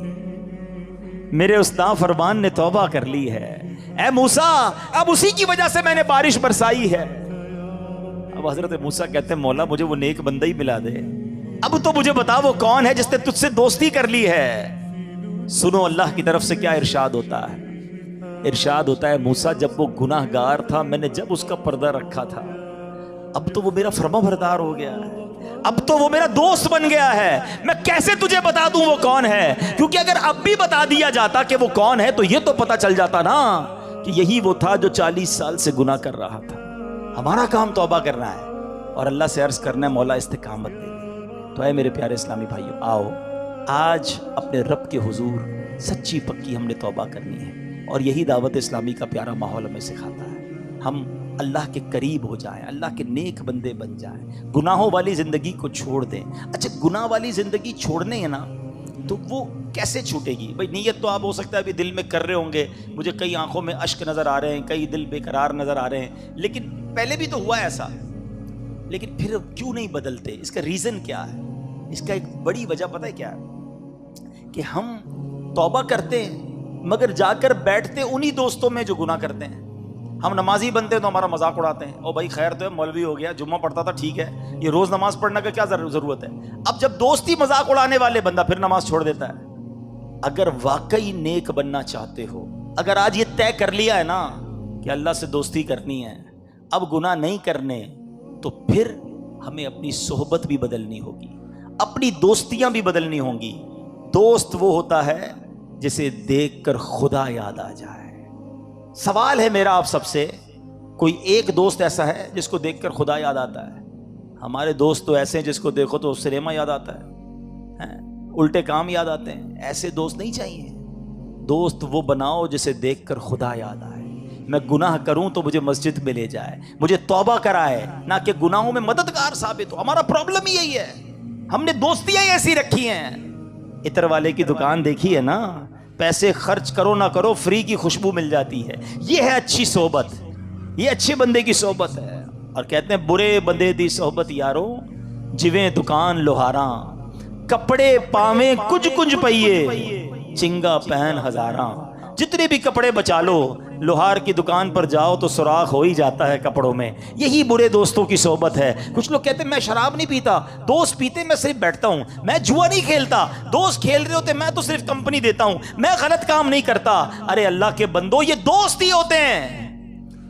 میرے اس نافرمان نے توبہ کر لی ہے۔ اے موسیٰ اب اسی کی وجہ سے میں نے بارش برسائی ہے۔ اب حضرت موسیٰ کہتے ہیں مولا مجھے وہ نیک بندہ ہی ملا دے، اب تو مجھے بتا وہ کون ہے جس نے تجھ سے دوستی کر لی ہے۔ سنو اللہ کی طرف سے کیا ارشاد ہوتا ہے، ارشاد ہوتا ہے موسیٰ جب وہ گناہ گار تھا میں نے جب اس کا پردہ رکھا تھا، اب تو وہ میرا فرما بردار ہو گیا ہے، اب تو وہ میرا دوست بن گیا ہے، میں کیسے تجھے بتا دوں وہ کون ہے؟ کیونکہ اگر اب بھی بتا دیا جاتا کہ وہ کون ہے تو یہ تو پتا چل جاتا نا کہ یہی وہ تھا جو 40 سال سے گناہ کر رہا تھا۔ ہمارا کام توبہ کرنا ہے اور اللہ سے عرض کرنا ہے مولا استقامت دے دے۔ تو اے میرے پیارے اسلامی بھائیو آؤ آج اپنے رب کے حضور سچی پکی ہم نے توبہ کرنی ہے، اور یہی دعوت اسلامی کا پیارا ماحول ہمیں سکھاتا ہے۔ ہم اللہ کے قریب ہو جائیں، اللہ کے نیک بندے بن جائیں، گناہوں والی زندگی کو چھوڑ دیں۔ اچھا گناہ والی زندگی چھوڑنے ہے نا تو وہ کیسے چھوٹے گی؟ بھئی نیت تو آپ ہو سکتا ہے ابھی دل میں کر رہے ہوں گے، مجھے کئی آنکھوں میں اشک نظر آ رہے ہیں، کئی دل بے قرار نظر آ رہے ہیں، لیکن پہلے بھی تو ہوا ایسا، لیکن پھر کیوں نہیں بدلتے؟ اس کا ریزن کیا ہے؟ اس کا ایک بڑی وجہ پتہ ہے کیا ہے؟ کہ ہم توبہ کرتے ہیں مگر جا کر بیٹھتے انہی دوستوں میں جو گناہ کرتے ہیں۔ ہم نمازی بنتے ہیں تو ہمارا مذاق اڑاتے ہیں، او بھائی خیر تو ہے مولوی ہو گیا، جمعہ پڑھتا تھا ٹھیک ہے، یہ روز نماز پڑھنے کا کیا ضرورت ہے؟ اب جب دوستی مذاق اڑانے والے بندہ پھر نماز چھوڑ دیتا ہے۔ اگر واقعی نیک بننا چاہتے ہو، اگر آج یہ طے کر لیا ہے نا کہ اللہ سے دوستی کرنی ہے، اب گناہ نہیں کرنے، تو پھر ہمیں اپنی صحبت بھی بدلنی ہوگی، اپنی دوستیاں بھی بدلنی ہوں گی۔ دوست وہ ہوتا ہے جسے دیکھ کر خدا یاد آ جائے۔ سوال ہے میرا آپ سب سے، کوئی ایک دوست ایسا ہے جس کو دیکھ کر خدا یاد آتا ہے؟ ہمارے دوست تو ایسے ہیں جس کو دیکھو تو سنیما یاد آتا ہے، الٹے کام یاد آتے ہیں۔ ایسے دوست نہیں چاہیے، دوست وہ بناؤ جسے دیکھ کر خدا یاد آئے، میں گناہ کروں تو مجھے مسجد میں لے جائے، مجھے توبہ کرائے، نہ کہ گناہوں میں مددگار ثابت ہو۔ ہمارا پرابلم ہی یہی ہے، ہم نے دوستیاں ایسی رکھی ہیں۔ عطر والے کی دکان دیکھی ہے نا، پیسے خرچ کرو نہ کرو فری کی خوشبو مل جاتی ہے، یہ ہے اچھی صحبت، یہ اچھے بندے کی صحبت ہے۔ اور کہتے ہیں برے بندے دی صحبت یارو جویں دکان لوہاراں، کپڑے پاویں کچھ کچھ پئیے چنگا پہن ہزاراں۔ جتنے بھی کپڑے بچا لو، لوہار کی دکان پر جاؤ تو سوراخ ہو ہی جاتا ہے کپڑوں میں۔ یہی برے دوستوں کی صحبت ہے۔ کچھ لوگ کہتے ہیں میں شراب نہیں پیتا، دوست پیتے میں صرف بیٹھتا ہوں، میں جوا نہیں کھیلتا، دوست کھیل رہے ہوتے میں تو صرف کمپنی دیتا ہوں، میں غلط کام نہیں کرتا۔ ارے اللہ کے بندو یہ دوست ہی ہوتے ہیں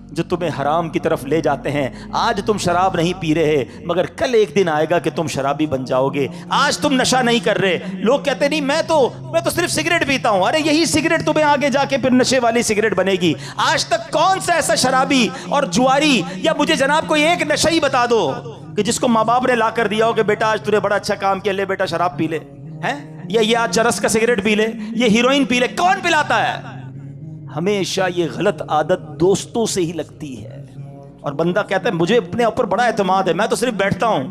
جو تمہیں حرام کی طرف لے جاتے ہیں۔ آج تم شراب نہیں پی رہے مگر کل ایک دن آئے گا کہ تم شرابی بن جاؤ گے۔ آج تم نشہ نہیں کر رہے، لوگ کہتے نہیں میں تو صرف سگریٹ پیتا ہوں، ارے یہی سگریٹ تمہیں آگے جا کے پھر نشے والی سگریٹ بنے گی۔ آج تک کون سا ایسا شرابی اور جواری، یا مجھے جناب کوئی ایک نشہ ہی بتا دو کہ جس کو ماں باپ نے لا کر دیا ہو کہ بیٹا آج تُونے بڑا اچھا کام کیا، لے بیٹا شراب پی لے، ہیں یا یہ آج چرس کا سگریٹ پی لے، یہ ہیروئن پی لے، کون پلاتا ہے؟ ہمیشہ یہ غلط عادت دوستوں سے ہی لگتی ہے۔ اور بندہ کہتا ہے مجھے اپنے اوپر بڑا اعتماد ہے، میں تو صرف بیٹھتا ہوں،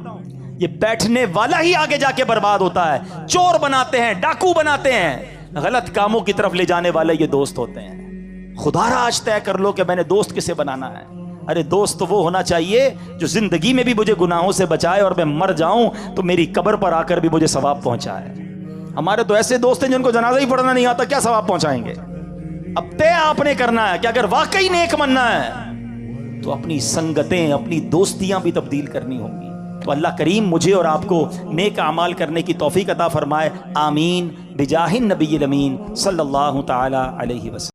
یہ بیٹھنے والا ہی آگے جا کے برباد ہوتا ہے۔ چور بناتے ہیں، ڈاکو بناتے ہیں، غلط کاموں کی طرف لے جانے والے یہ دوست ہوتے ہیں۔ خدا را آج طے کر لو کہ میں نے دوست کسے بنانا ہے۔ ارے دوست وہ ہونا چاہیے جو زندگی میں بھی مجھے گناہوں سے بچائے اور میں مر جاؤں تو میری قبر پر آ کر بھی مجھے ثواب پہنچائے۔ ہمارے تو ایسے دوست ہیں جن کو جنازہ ہی پڑھنا نہیں آتا، کیا ثواب پہنچائیں گے؟ اب طے آپ نے کرنا ہے کہ اگر واقعی نیک بننا ہے تو اپنی سنگتیں، اپنی دوستیاں بھی تبدیل کرنی ہوں گی۔ تو اللہ کریم مجھے اور آپ کو نیک اعمال کرنے کی توفیق عطا فرمائے، آمین بجاہ النبی الامین صلی اللہ تعالی علیہ وسلم۔